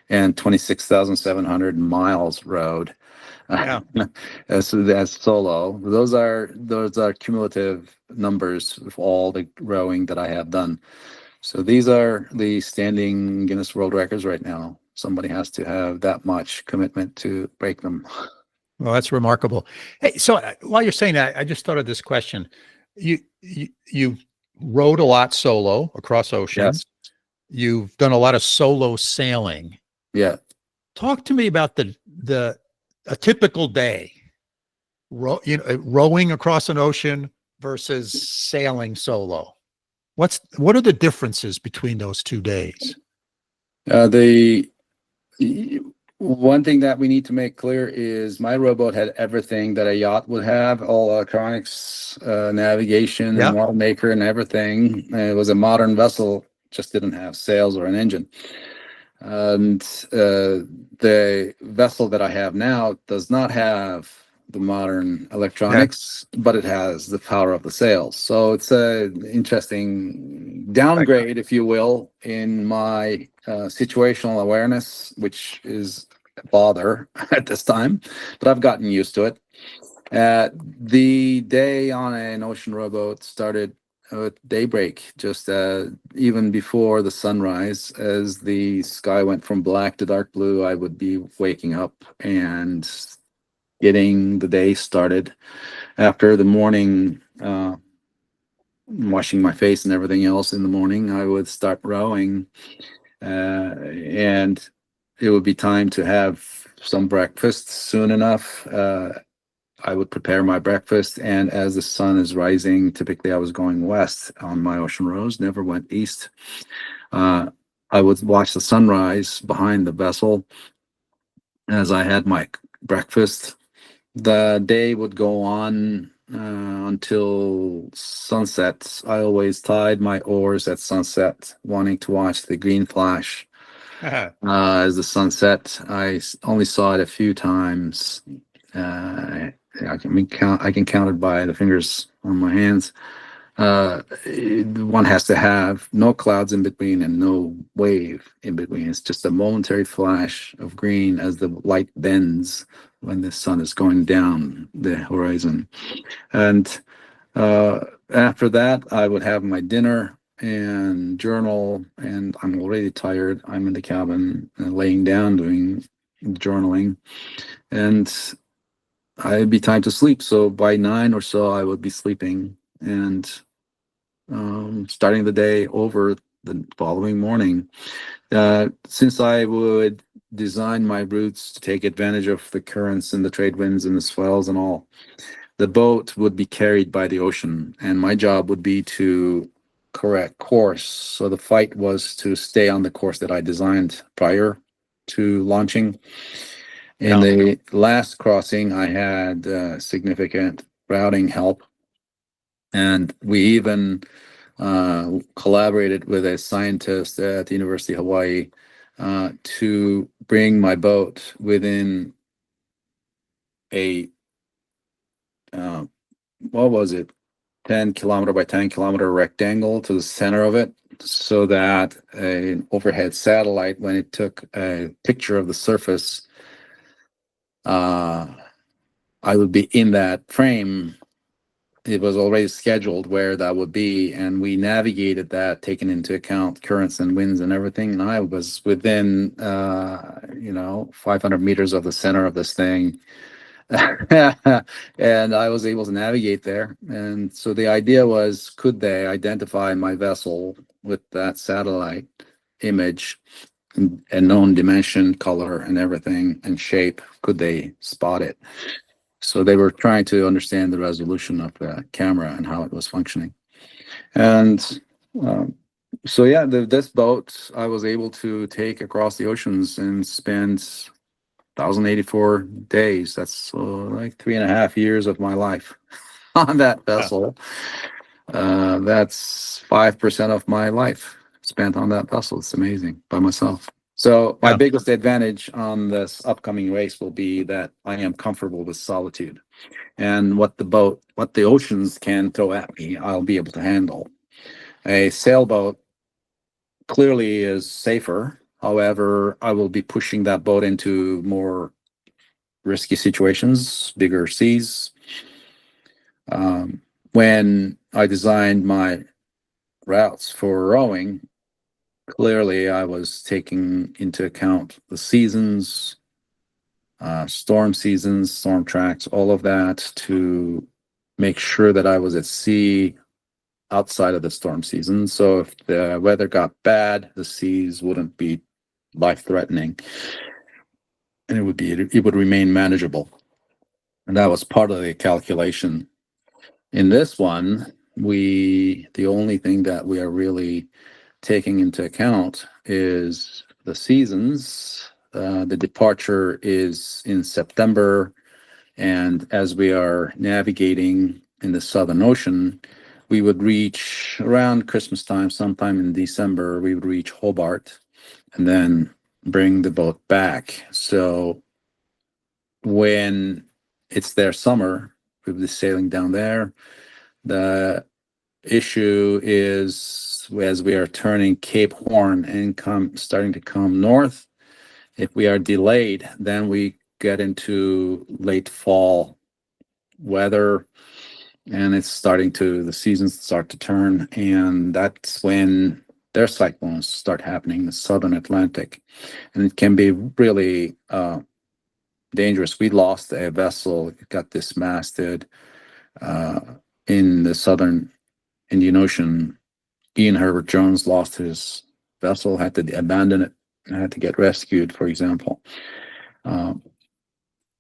and 26,700 miles rowed. Yeah. So that's solo. Those are cumulative numbers of all the rowing that I have done. So these are the standing Guinness World Records right now. Somebody has to have that much commitment to break them. Well, that's remarkable. Hey, so while you're saying that, I just thought of this question. You rowed a lot solo across oceans. Yes. You've done a lot of solo sailing. Yeah. Talk to me about a typical day. Rowing across an ocean versus sailing solo. What are the differences between those 2 days? The one thing that we need to make clear is my rowboat had everything that a yacht would have, all electronics, navigation, and water maker and everything. It was a modern vessel, just didn't have sails or an engine. And the vessel that I have now does not have the modern electronics, but it has the power of the sails. So it's an interesting downgrade, if you will, in my situational awareness, which is a bother at this time, but I've gotten used to it. The day on an ocean rowboat started at daybreak, just even before the sunrise, as the sky went from black to dark blue, I would be waking up and getting the day started. After the morning, washing my face and everything else in the morning, I would start rowing, and it would be time to have some breakfast soon enough. I would prepare my breakfast, and as the sun is rising, typically I was going west on my ocean rows, never went east. I would watch the sunrise behind the vessel as I had my breakfast. The day would go on until sunset. I always tied my oars at sunset, wanting to watch the green flash as the sun set. Only saw it a few times. I can count it by the fingers on my hands. One has to have no clouds in between and no wave in between. It's just a momentary flash of green as the light bends when the sun is going down the horizon. And after that, I would have my dinner and journal, and I'm already tired. I'm in the cabin laying down doing journaling, and it'd be time to sleep. So by 9 or so, I would be sleeping and starting the day over the following morning. Since I would design my routes to take advantage of the currents and the trade winds and the swells and all, the boat would be carried by the ocean, and my job would be to correct course. So the fight was to stay on the course that I designed prior to launching. In the last crossing, I had significant routing help, and we even collaborated with a scientist at the University of Hawaii to bring my boat within a what was it, 10 kilometer by 10 kilometer rectangle to the center of it, so that an overhead satellite, when it took a picture of the surface, I would be in that frame. It was already scheduled where that would be, and we navigated that, taking into account currents and winds and everything. And I was within, 500 meters of the center of this thing. And I was able to navigate there. And so the idea was, could they identify my vessel with that satellite image and known dimension, color, and everything, and shape? Could they spot it? So they were trying to understand the resolution of the camera and how it was functioning. And this boat I was able to take across the oceans and spend 1,084 days. That's like 3.5 years of my life on that vessel. That's 5% of my life spent on that vessel. It's amazing, by myself. So my biggest advantage on this upcoming race will be that I am comfortable with solitude, and what the oceans can throw at me, I'll be able to handle. A sailboat clearly is safer. However, I will be pushing that boat into more risky situations, bigger seas. When I designed my routes for rowing, clearly I was taking into account the seasons, storm seasons, storm tracks, all of that, to make sure that I was at sea outside of the storm season. So if the weather got bad, the seas wouldn't be life-threatening, and it would remain manageable. And that was part of the calculation. In this one, the only thing that we are really taking into account is the seasons. The departure is in September, and as we are navigating in the Southern Ocean, we would reach around Christmas time, sometime in December, we would reach Hobart and then bring the boat back. So when it's their summer, we'll be sailing down there. The issue is, as we are turning Cape Horn and starting to come north, if we are delayed, then we get into late fall weather, and the seasons start to turn, and that's when their cyclones start happening in the southern Atlantic, and it can be really dangerous. We lost a vessel, it got dismasted uh, in the southern Indian Ocean. Ian Herbert Jones lost his vessel, had to abandon it, had to get rescued, for example.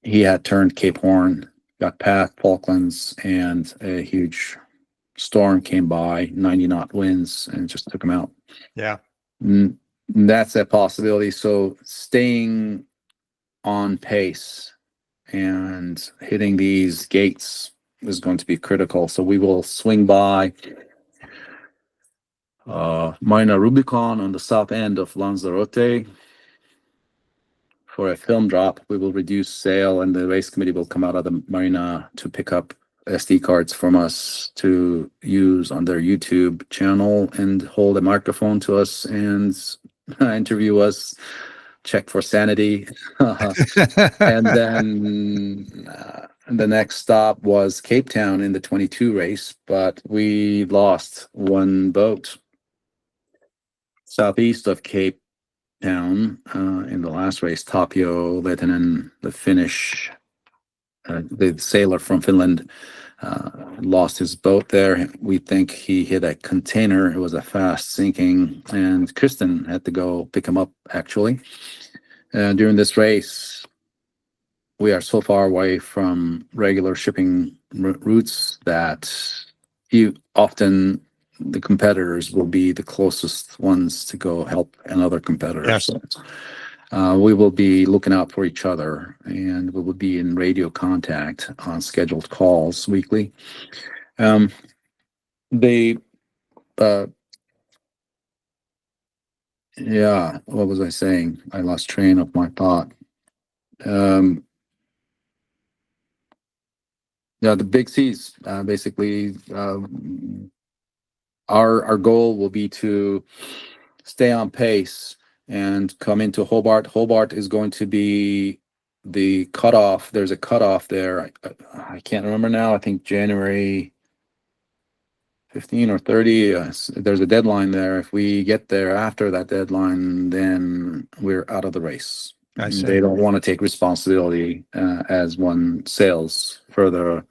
He had turned Cape Horn, got past Falklands, and a huge storm came by, 90 knot winds, and just took him out. Yeah. That's a possibility. So staying on pace and hitting these gates is going to be critical. So we will swing by Marina Rubicon on the south end of Lanzarote for a film drop. We will reduce sail, and the race committee will come out of the marina to pick up SD cards from us to use on their YouTube channel and hold a microphone to us and interview us, check for sanity. And then the next stop was Cape Town in the 22 race, but we lost one boat southeast of Cape Town in the last race. Tapio Lehtinen, the Finnish, the sailor from Finland, lost his boat there. We think he hit a container. It was a fast sinking, and Kristen had to go pick him up, actually. During this race, we are so far away from regular shipping routes that often the competitors will be the closest ones to go help another competitor. Yes. So, we will be looking out for each other, and we will be in radio contact on scheduled calls weekly. Yeah, what was I saying? I lost train of my thought. Yeah, the big C's, basically, our goal will be to stay on pace and come into Hobart. Hobart is going to be the cutoff. There's a cutoff there. I can't remember now. I think January 15 or 30. There's a deadline there. If we get there after that deadline, then we're out of the race. I see. They don't want to take responsibility as one sails further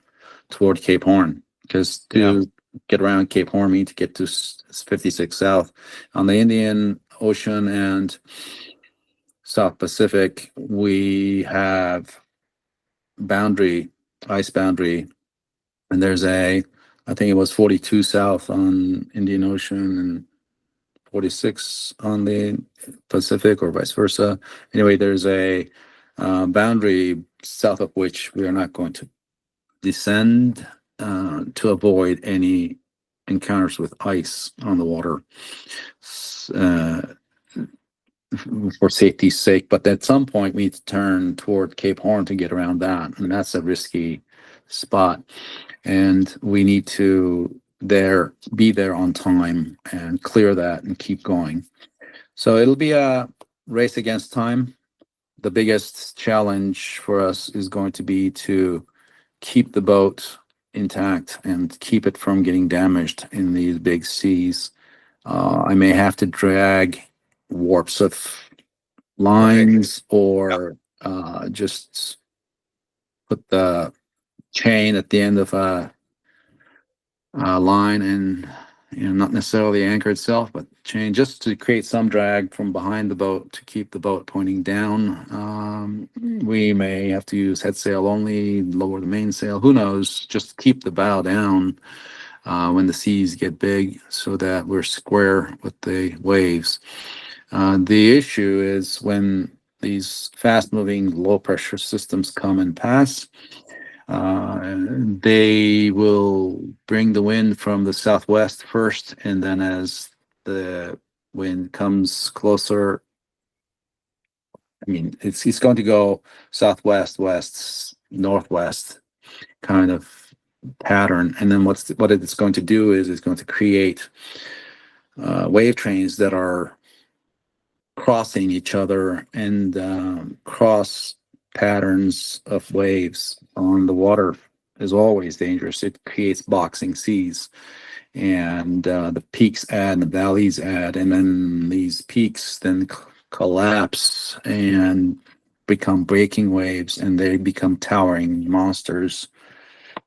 toward Cape Horn, because to get around Cape Horn means to get to 56 South. On the Indian Ocean and South Pacific, we have ice boundary, and there's I think it was 42 South on Indian Ocean and 46 on the Pacific, or vice versa. Anyway, there's a boundary south of which we are not going to descend to avoid any encounters with ice on the water for safety's sake. But at some point, we need to turn toward Cape Horn to get around that, and that's a risky spot. And we need to be there on time and clear that and keep going. So it'll be a race against time. The biggest challenge for us is going to be to keep the boat intact and keep it from getting damaged in these big seas. I may have to drag warps of lines, or just put the chain at the end of a line, and not necessarily anchor itself, but chain, just to create some drag from behind the boat to keep the boat pointing down. We may have to use head sail only, lower the mainsail, who knows, just keep the bow down when the seas get big, so that we're square with the waves. The issue is when these fast-moving low-pressure systems come and pass, they will bring the wind from the southwest first, and then as the wind comes closer, I mean, it's going to go southwest, west, northwest kind of pattern. And then what it's going to do is it's going to create wave trains that are crossing each other, and cross patterns of waves on the water is always dangerous. It creates boxing seas, and the peaks add and the valleys add, and then these peaks then collapse and become breaking waves, and they become towering monsters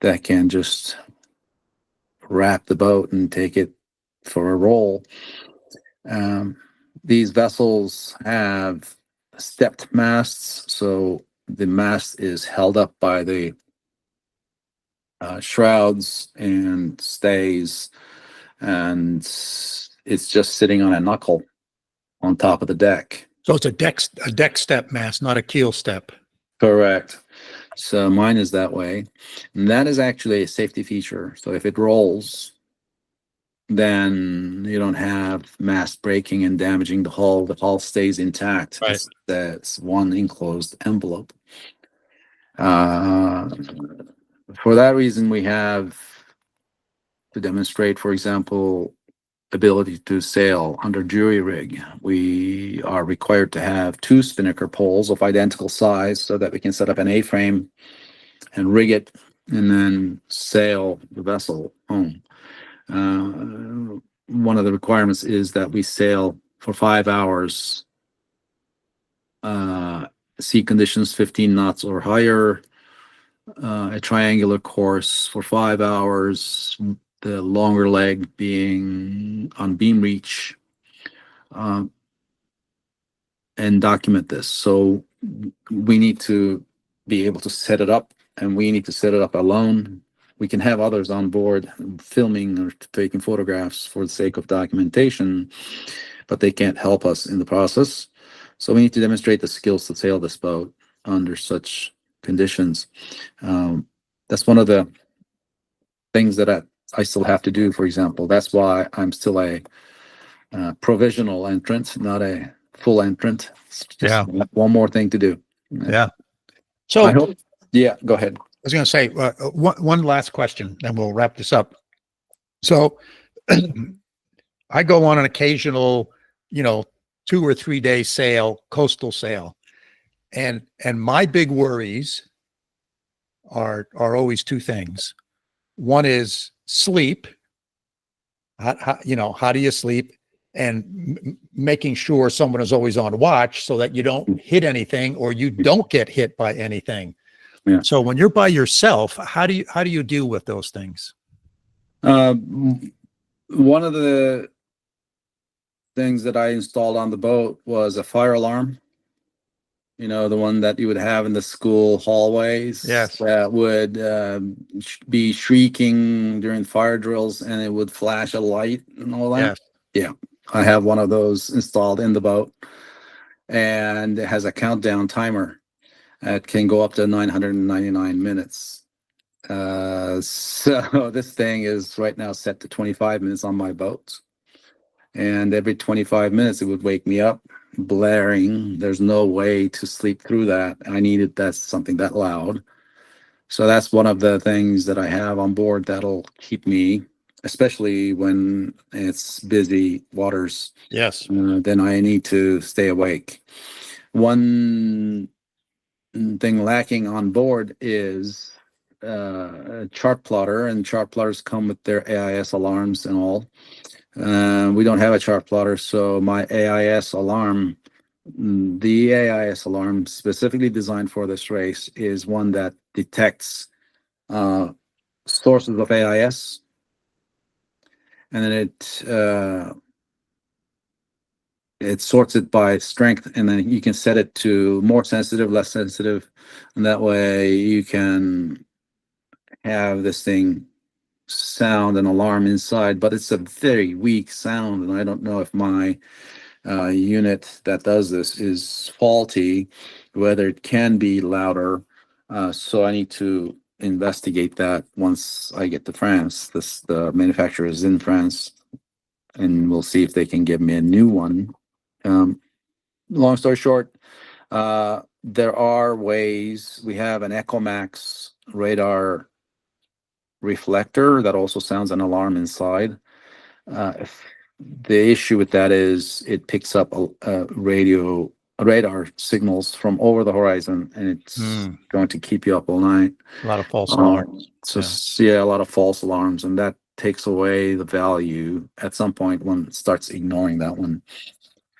that can just wrap the boat and take it for a roll. Um, these vessels have stepped masts, so the mast is held up by the shrouds and stays, and it's just sitting on a knuckle on top of the deck. So it's a deck step mast, not a keel step. Correct. So mine is that way, and that is actually a safety feature. So if it rolls, then you don't have mast breaking and damaging the hull. The hull stays intact. Right. That's one enclosed envelope. For that reason, we have to demonstrate, for example, ability to sail under jury rig. We are required to have 2 spinnaker poles of identical size so that we can set up an A-frame and rig it and then sail the vessel home. One of the requirements is that we sail for 5 hours, sea conditions 15 knots or higher, a triangular course for 5 hours, the longer leg being on beam reach, and document this. So we need to be able to set it up, and we need to set it up alone. We can have others on board filming or taking photographs for the sake of documentation, but they can't help us in the process. So we need to demonstrate the skills to sail this boat under such conditions. That's one of the things that I still have to do, for example. That's why I'm still a provisional entrant, not a full entrant. It's just one more thing to do. Yeah. So I hope, yeah, go ahead. I was going to say one last question, then we'll wrap this up. So I go on an occasional, 2 or 3 day sail, coastal sail, and my big worries are always 2 things. One is sleep. How do you sleep? And making sure someone is always on watch so that you don't hit anything or you don't get hit by anything. Yeah. So when you're by yourself, how do you deal with those things? One of the things that I installed on the boat was a fire alarm. The one that you would have in the school hallways. Yes. That would be shrieking during fire drills, and it would flash a light and all that. Yes. Yeah. I have one of those installed in the boat, and it has a countdown timer. It can go up to 999 minutes. So this thing is right now set to 25 minutes on my boat. And every 25 minutes, it would wake me up, blaring. There's no way to sleep through that. I needed something that loud. So that's one of the things that I have on board that'll keep me, especially when it's busy waters. Yes. Then I need to stay awake. One thing lacking on board is a chart plotter, and chart plotters come with their AIS alarms and all. We don't have a chart plotter, so my AIS alarm, the AIS alarm specifically designed for this race, is one that detects sources of AIS, and then it sorts it by strength, and then you can set it to more sensitive, less sensitive, and that way you can have this thing sound an alarm inside, but it's a very weak sound, and I don't know if my unit that does this is faulty, whether it can be louder. So I need to investigate that once I get to France. The manufacturer is in France, and we'll see if they can give me a new one. Long story short, there are ways. We have an EchoMax radar reflector that also sounds an alarm inside. The issue with that is it picks up a radio radar signals from over the horizon, and it's going to keep you up all night. A lot of false alarms. So yeah, a lot of false alarms, and that takes away the value at some point when it starts ignoring that one.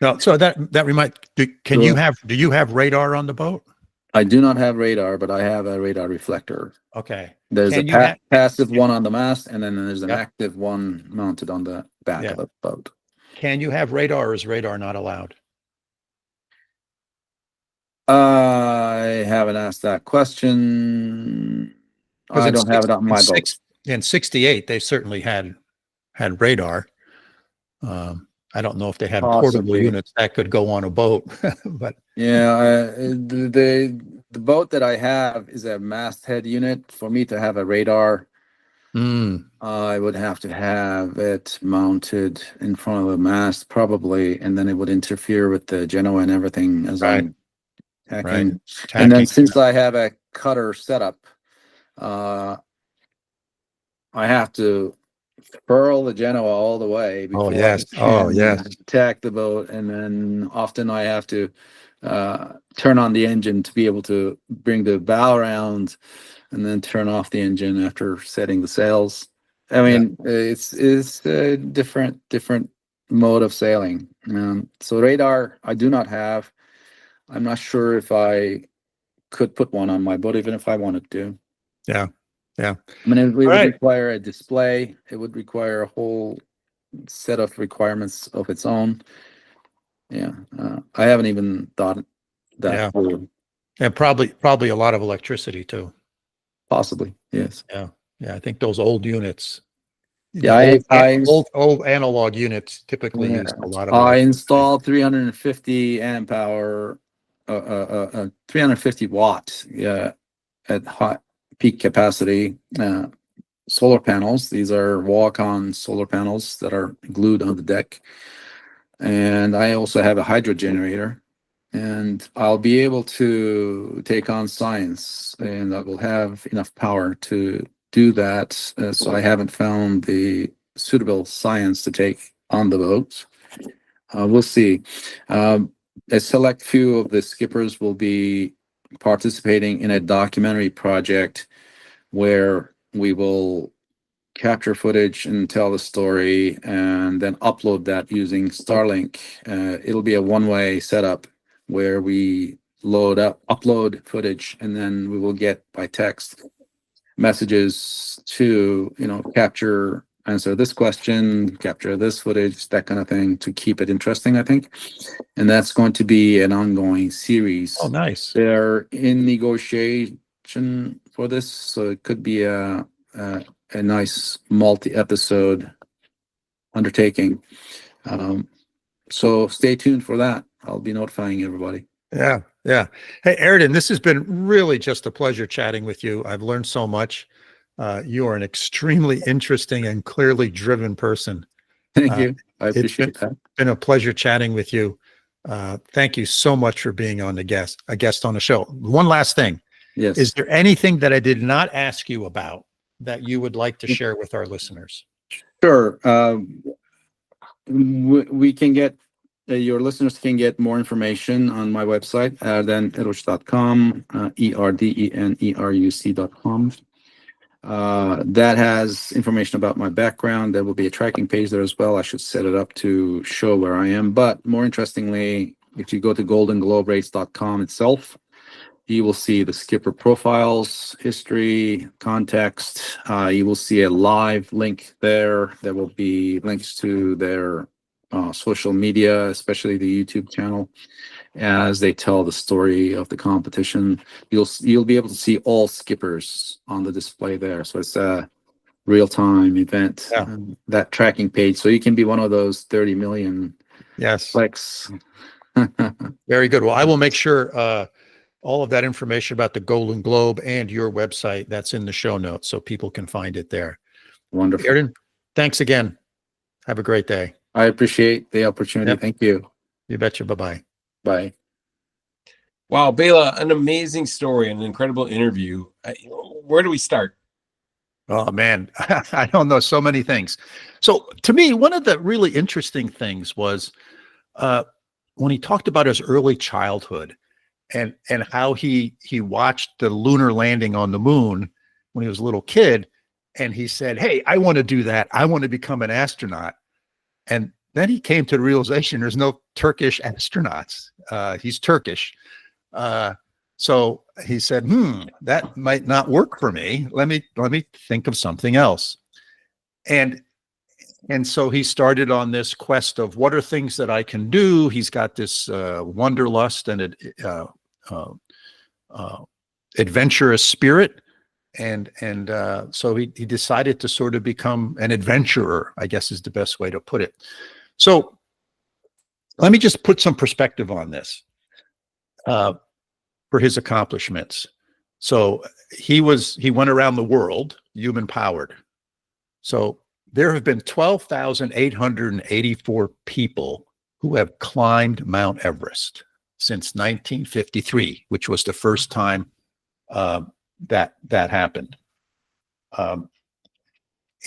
No, so that reminds. Do you have radar on the boat? I do not have radar, but I have a radar reflector. Okay. There's a passive one on the mast, and then there's an active one mounted on the back of the boat. Can you have radar, or is radar not allowed? I haven't asked that question. I don't have it on my boat. In '68, they certainly had radar. I don't know if they had portable units that could go on a boat, but yeah, the boat that I have is a masthead unit. For me to have a radar, I would have to have it mounted in front of the mast, probably, and then it would interfere with the Genoa and everything as I'm tacking. And then since I have a cutter setup, I have to furl the Genoa all the way before I can tack the boat, and then often I have to turn on the engine to be able to bring the bow around, and then turn off the engine after setting the sails. I mean, it's a different mode of sailing. So radar, I do not have. I'm not sure if I could put one on my boat, even if I wanted to. Yeah. I mean, it would require a display. It would require a whole set of requirements of its own. Yeah, I haven't even thought that through. And probably a lot of electricity too. Possibly, yes. Yeah. I think those old units. Yeah, old analog units typically use a lot of. I installed 350 amp hour, 350 watt, at hot peak capacity solar panels. These are walk-on solar panels that are glued on the deck, and I also have a hydro generator, and I'll be able to take on science, and I will have enough power to do that. So I haven't found the suitable science to take on the boat. We'll see. A select few of the skippers will be participating in a documentary project where we will capture footage and tell the story and then upload that using Starlink. It'll be a one-way setup where we upload footage, and then we will get by text messages to, answer this question, capture this footage, that kind of thing, to keep it interesting, I think. And that's going to be an ongoing series. Oh, nice. They're in negotiation for this, so it could be a nice multi-episode undertaking. So stay tuned for that. I'll be notifying everybody. Yeah. Hey, Erdin, this has been really just a pleasure chatting with you. I've learned so much. You are an extremely interesting and clearly driven person. Thank you. I appreciate that. It's been a pleasure chatting with you. Thank you so much for being a guest on the show. One last thing. Yes. Is there anything that I did not ask you about that you would like to share with our listeners? Sure. We can get, your listeners can get more information on my website, erdeneruc.com, ERDENERUC.com. That has information about my background. There will be a tracking page there as well. I should set it up to show where I am. But more interestingly, if you go to goldengloberace.com itself, you will see the skipper profiles, history, context. You will see a live link there. There will be links to their social media, especially the YouTube channel, as they tell the story of the competition. You'll be able to see all skippers on the display there. So it's a real-time event, that tracking page. So you can be one of those 30 million clicks. Very good. Well, I will make sure all of that information about the Golden Globe and your website, that's in the show notes, so people can find it there. Wonderful. Erdin, thanks again. Have a great day. I appreciate the opportunity. Thank you. You betcha. Bye-bye. Bye. Wow, Bela, an amazing story, an incredible interview. Where do we start? Oh, man, I don't know, so many things. So to me, one of the really interesting things was when he talked about his early childhood and how he watched the lunar landing on the moon when he was a little kid, and he said, "Hey, I want to do that. I want to become an astronaut." And then he came to the realization there's no Turkish astronauts. He's Turkish. So he said, that might not work for me. Let me think of something else. And so he started on this quest of what are things that I can do. He's got this wanderlust and adventurous spirit. And so he decided to sort of become an adventurer, I guess is the best way to put it. So let me just put some perspective on this for his accomplishments. So he went around the world, human powered. So there have been 12,884 people who have climbed Mount Everest since 1953, which was the first time that happened.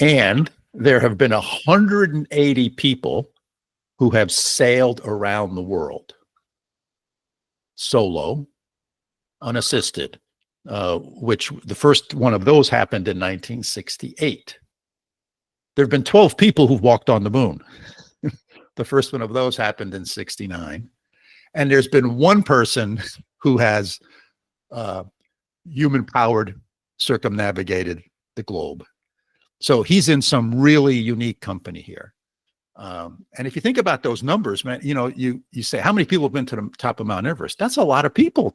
And there have been 180 people who have sailed around the world solo, unassisted, which the first one of those happened in 1968. There have been 12 people who've walked on the moon. The first one of those happened in 69. And there's been one person who has human-powered circumnavigated the globe. So he's in some really unique company here. And if you think about those numbers, man, you say, how many people have been to the top of Mount Everest? That's a lot of people,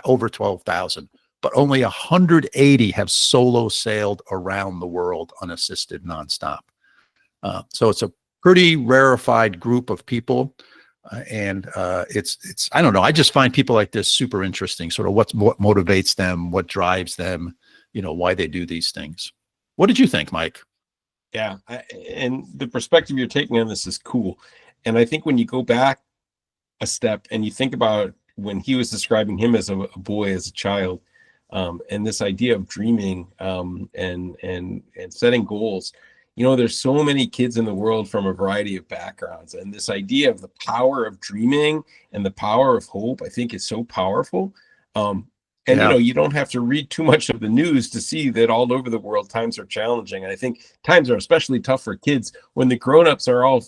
over 12,000. But only 180 have solo sailed around the world unassisted nonstop. So it's a pretty rarefied group of people. And it's I don't know. I just find people like this super interesting, sort of what motivates them, what drives them, why they do these things. What did you think, Mike? Yeah. And the perspective you're taking on this is cool. And I think when you go back a step and you think about when he was describing him as a boy, as a child, and this idea of dreaming and setting goals, there's so many kids in the world from a variety of backgrounds, and this idea of the power of dreaming and the power of hope, I think, is so powerful. You don't have to read too much of the news to see that all over the world times are challenging, and I think times are especially tough for kids when the grown-ups are all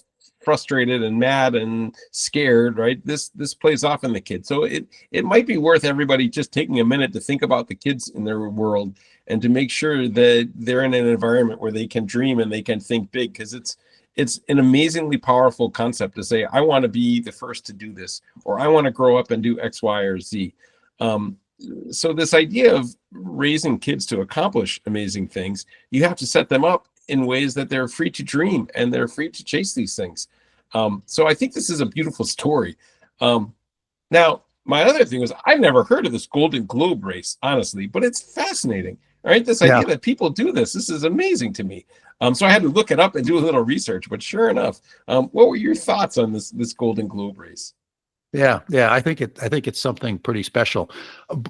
frustrated and mad and scared, right? This plays off in the kids. So it might be worth everybody just taking a minute to think about the kids in their world and to make sure that they're in an environment where they can dream and they can think big, because it's an amazingly powerful concept to say, I want to be the first to do this, or I want to grow up and do X, Y, or Z. So this idea of raising kids to accomplish amazing things, you have to set them up in ways that they're free to dream and they're free to chase these things. So I think this is a beautiful story. Now, my other thing was, I've never heard of this Golden Globe race, honestly, but it's fascinating, right? This idea that people do this is amazing to me. So I had to look it up and do a little research, but sure enough, what were your thoughts on this Golden Globe race? Yeah, I think it's something pretty special.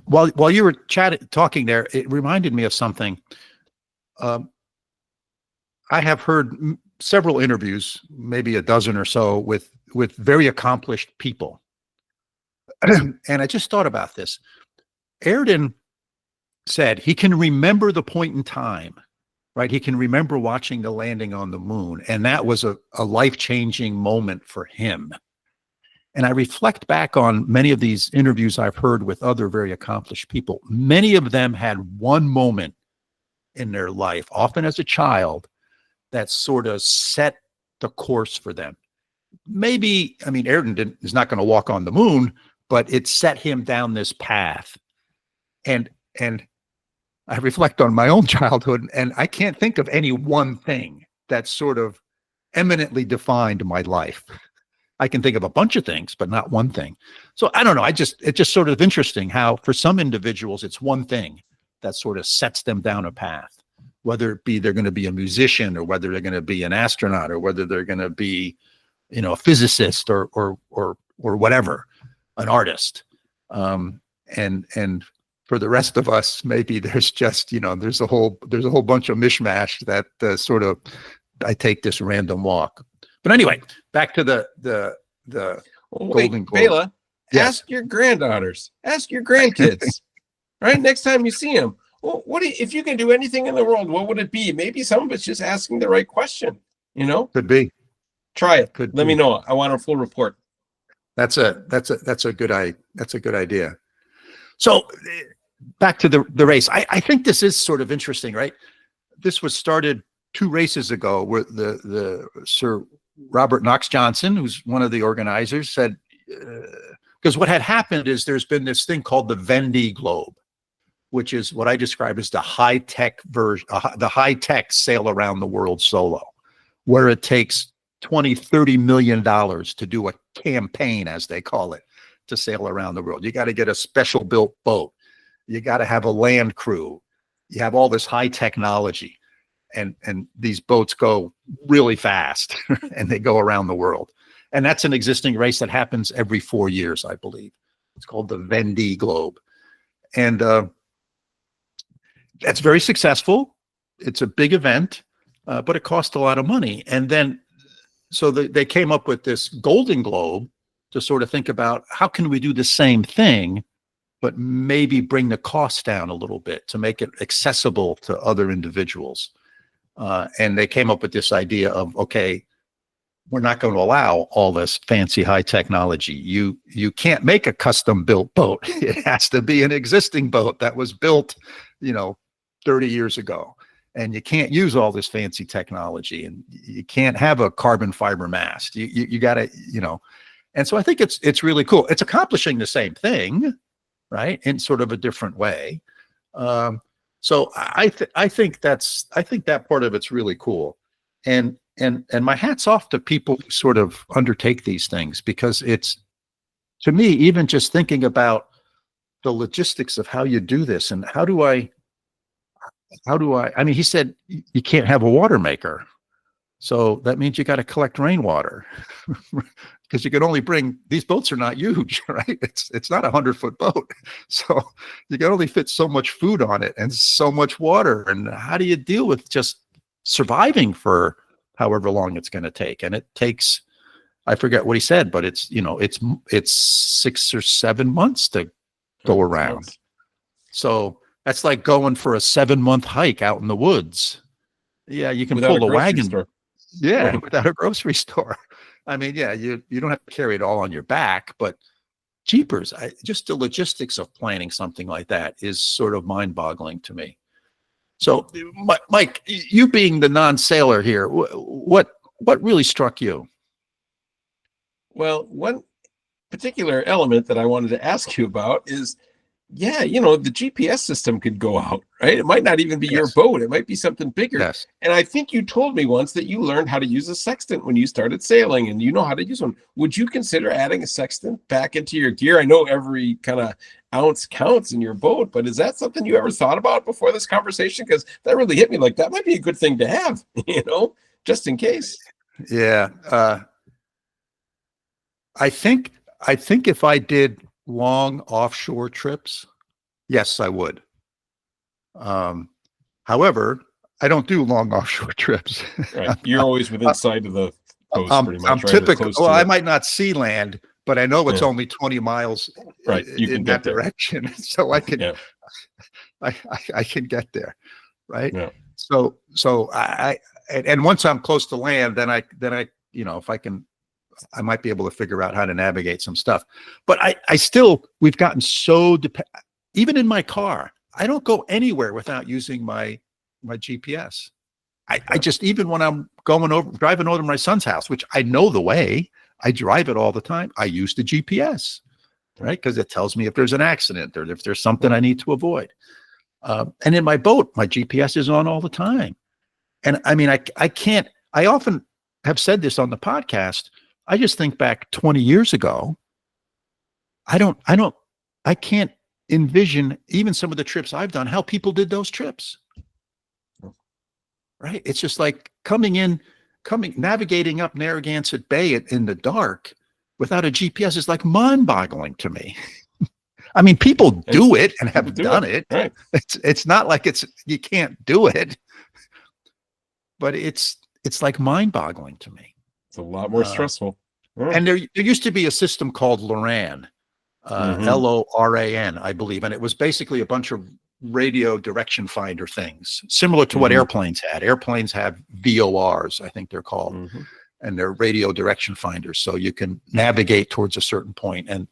While you were talking there, it reminded me of something. I have heard several interviews, maybe a dozen or so, with very accomplished people. And I just thought about this. Erdin said he can remember the point in time, right? He can remember watching the landing on the moon, and that was a life-changing moment for him. And I reflect back on many of these interviews I've heard with other very accomplished people. Many of them had one moment in their life, often as a child, that sort of set the course for them. Maybe, Erdin is not going to walk on the moon, but it set him down this path. And I reflect on my own childhood, and I can't think of any one thing that sort of eminently defined my life. I can think of a bunch of things, but not one thing. So I don't know. It's just sort of interesting how for some individuals, it's one thing that sort of sets them down a path, whether it be they're going to be a musician, or whether they're going to be an astronaut, or whether they're going to be, a physicist or whatever, an artist. And for the rest of us, maybe there's just, there's a whole bunch of mishmash that sort of, I take this random walk. But anyway, back to the Well, Golden wait, Globe. Bela, Yes. ask your granddaughters, ask your grandkids, right? Next time you see them, well, if you can do anything in the world, what would it be? Maybe some of it's just asking the right question, you know? Could be. Try it. Could Let be. me know. I want a full report. That's a good idea. So back to the race. I think this is sort of interesting, right? This was started 2 races ago where the Sir Robert Knox Johnson, who's one of the organizers, said, because what had happened is there's been this thing called the Vendée Globe, which is what I describe as the high-tech version, the high-tech sail around the world solo, where it takes $20-30 million to do a campaign, as they call it, to sail around the world. You got to get a special built boat. You got to have a land crew. You have all this high technology, and these boats go really fast and they go around the world. And that's an existing race that happens every 4 years, I believe. It's called the Vendée Globe. And that's very successful. It's a big event, but it costs a lot of money. And then, so they came up with this Golden Globe to sort of think about how can we do the same thing, but maybe bring the cost down a little bit to make it accessible to other individuals. And they came up with this idea of, okay, we're not going to allow all this fancy high technology. You can't make a custom built boat. It has to be an existing boat that was built, 30 years ago. And you can't use all this fancy technology, and you can't have a carbon fiber mast. You got to, and so I think it's really cool. It's accomplishing the same thing, right, in sort of a different way. So I think that part of it's really cool, and my hat's off to people who sort of undertake these things, because it's, to me, even just thinking about the logistics of how you do this and how do I mean, he said you can't have a water maker. So that means you got to collect rainwater because you can only bring, these boats are not huge, right? It's not a 100-foot boat. So you can only fit so much food on it and so much water. And how do you deal with just surviving for however long it's going to take? And it takes, I forget what he said, but it's 6 or 7 months to go around. So that's like going for a 7-month hike out in the woods. Yeah, you can pull the wagon. Store. Yeah, Right. without a grocery store. I mean, yeah, you don't have to carry it all on your back, but jeepers, just the logistics of planning something like that is sort of mind-boggling to me. So, Mike, you being the non-sailor here, what really struck you? Well, one particular element that I wanted to ask you about is, the GPS system could go out, right? It might not even be your boat. It might be something bigger. Yes. And I think you told me once that you learned how to use a sextant when you started sailing, and you know how to use one. Would you consider adding a sextant back into your gear? I know every kind of ounce counts in your boat, but is that something you ever thought about before this conversation? Because that really hit me, like that might be a good thing to have, just in case. Yeah. I think if I did long offshore trips, yes, I would. However, I don't do long offshore trips. Right. You're always within sight of the coast, pretty much. I'm right? typical. Well, I might not see land, but I know it's only 20 miles right. You can in get that direction. So I can, I can get there. Right. Yeah. So and once I'm close to land, then I, if I can, I might be able to figure out how to navigate some stuff. But we've gotten so even in my car, I don't go anywhere without using my GPS. I just, even when I'm driving over to my son's house, which I know the way, I drive it all the time, I use the GPS, right? Because it tells me if there's an accident or if there's something I need to avoid. And in my boat, my GPS is on all the time. And I mean, I often have said this on the podcast. I just think back 20 years ago. I can't envision even some of the trips I've done, how people did those trips. Right. It's just like navigating up Narragansett Bay in the dark without a GPS is like mind-boggling to me. I mean, people do it and have done it. Right. It's not like you can't do it, but it's like mind-boggling to me. It's a lot more stressful. And there used to be a system called LORAN, LORAN, I believe, and it was basically a bunch of radio direction finder things, similar to what airplanes had. Airplanes have VORs, I think they're called, and they're radio direction finders, so you can navigate towards a certain point. And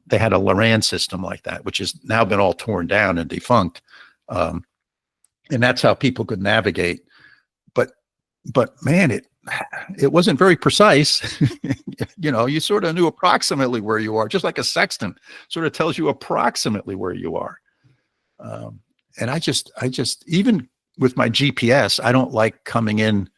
they had a LORAN system like that, which has now been all torn down and defunct, and that's how people could navigate. But man, it wasn't very precise. You sort of knew approximately where you are, just like a sextant sort of tells you approximately where you are. And I just even with my GPS, I don't like coming in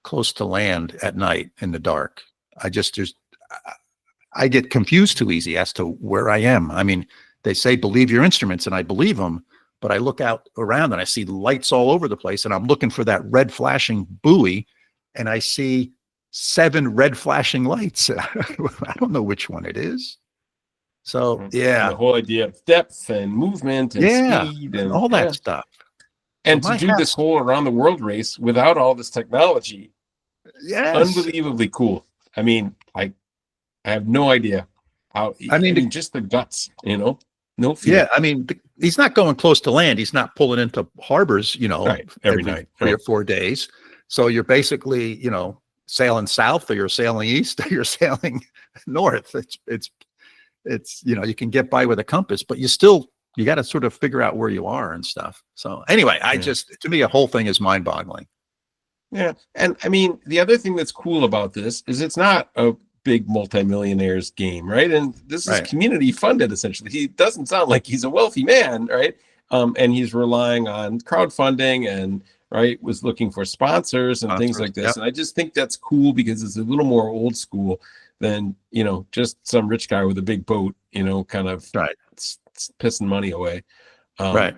close to land at night in the dark. I get confused too easy as to where I am. I mean, they say believe your instruments, and I believe them. But I look out around and I see lights all over the place, and I'm looking for that red flashing buoy, and I see 7 red flashing lights. I don't know which one it is. So yeah, and the whole idea of depth and movement and speed and all that stuff. And to do this whole around the world race without all this technology, unbelievably cool. I mean, I have no idea how. I mean, just the guts, no fear. Yeah, I mean, he's not going close to land. He's not pulling into harbors, every night, 3 or 4 days. So you're basically, sailing south, or you're sailing east, or you're sailing north. It's you can get by with a compass, but you got to sort of figure out where you are and stuff. So anyway, to me, a whole thing is mind boggling. Yeah. And I mean, the other thing that's cool about this is it's not a big multimillionaires game, right? And this is community funded, essentially. He doesn't sound like he's a wealthy man, right? And he's relying on crowdfunding and was looking for sponsors and things like this. Yep. And I just think that's cool because it's a little more old school than, just some rich guy with a big boat, kind of pissing money away.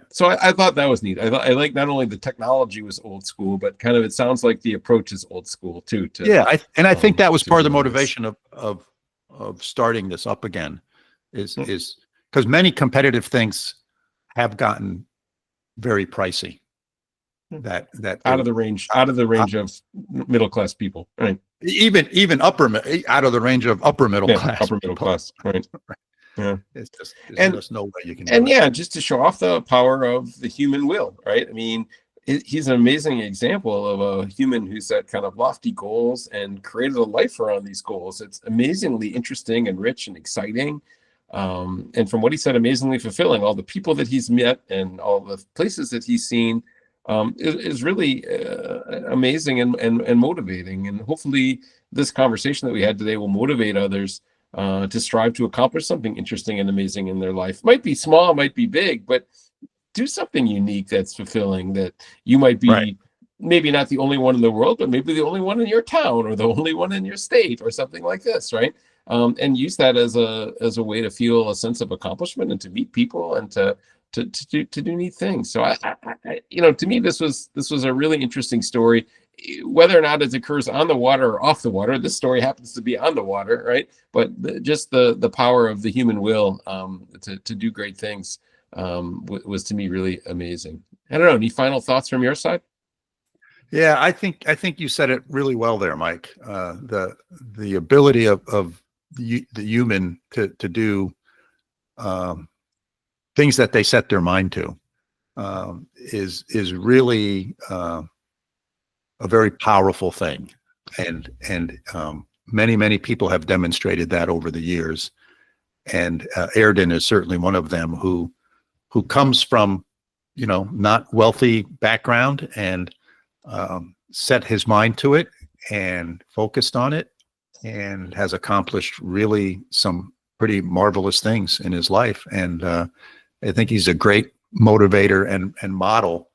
So I thought that was neat. I like not only the technology was old school, but kind of it sounds like the approach is old school too. I think that was part of the motivation of starting this up again, is because many competitive things have gotten very pricey. That out of the range of middle class people, right? Even out of the range of upper middle class, right? Yeah, there's just no way you can. And just to show off the power of the human will, right? I mean, he's an amazing example of a human who set kind of lofty goals and created a life around these goals. It's amazingly interesting and rich and exciting. And from what he said, amazingly fulfilling. All the people that he's met and all the places that he's seen is really amazing and motivating. And hopefully this conversation that we had today will motivate others to strive to accomplish something interesting and amazing in their life. Might be small, might be big, but do something unique that's fulfilling, that you might be maybe not the only one in the world, but maybe the only one in your town or the only one in your state or something like this, right? And use that as a way to feel a sense of accomplishment and to meet people and to do neat things. So I to me, this was a really interesting story. Whether or not it occurs on the water or off the water, this story happens to be on the water, right? But just the power of the human will to do great things was to me really amazing. I don't know. Any final thoughts from your side? Yeah, I think you said it really well there, Mike. The ability of the human to do things that they set their mind to is really a very powerful thing, and many people have demonstrated that over the years, and Erdin is certainly one of them who comes from not wealthy background and set his mind to it and focused on it and has accomplished really some pretty marvelous things in his life. And I think he's a great motivator and model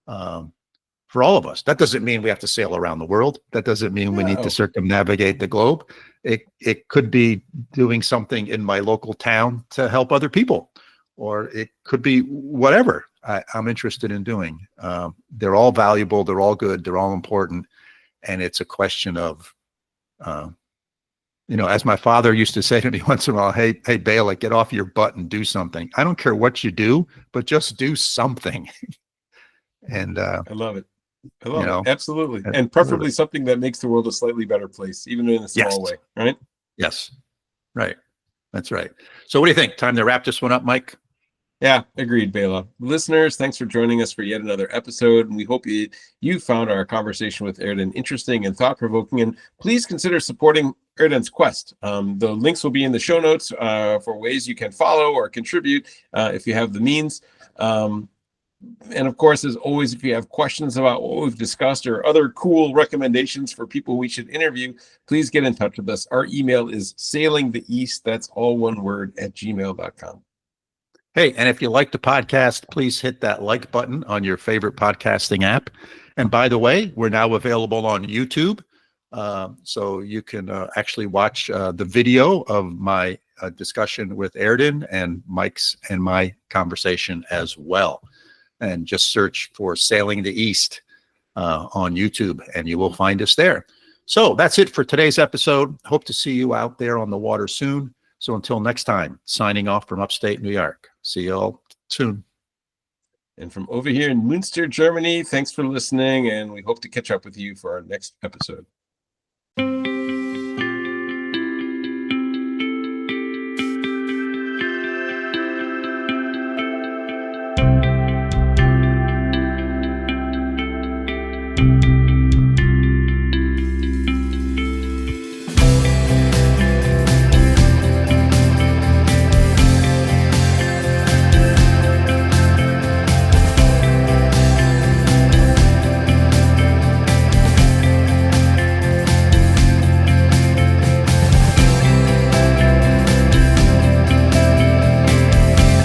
for all of us. That doesn't mean we have to sail around the world. That doesn't mean we need to circumnavigate the globe. It could be doing something in my local town to help other people, or it could be whatever I'm interested in doing. They're all valuable. They're all good. They're all important. And it's a question of, as my father used to say to me once in a while, hey, Bela, get off your butt and do something. I don't care what you do, but just do something. And I love it. I love it. Absolutely. And preferably something that makes the world a slightly better place, even in a small way, right? Yes. Right. That's right. So what do you think? Time to wrap this one up, Mike? Yeah, agreed, Bela. Listeners, thanks for joining us for yet another episode. And we hope you found our conversation with Erdin interesting and thought-provoking. And please consider supporting Erdin's quest. The links will be in the show notes for ways you can follow or contribute if you have the means. And of course, as always, if you have questions about what we've discussed or other cool recommendations for people we should interview, please get in touch with us. Our email is sailingtheeast, that's all one word, @gmail.com. Hey, and if you like the podcast, please hit that like button on your favorite podcasting app. And by the way, we're now available on YouTube. So you can actually watch the video of my discussion with Erdin and Mike's and my conversation as well. And just search for Sailing the East on YouTube, and you will find us there. So that's it for today's episode. Hope to see you out there on the water soon. So until next time, signing off from upstate New York. See you all soon. And from over here in Münster, Germany, thanks for listening, and we hope to catch up with you for our next episode.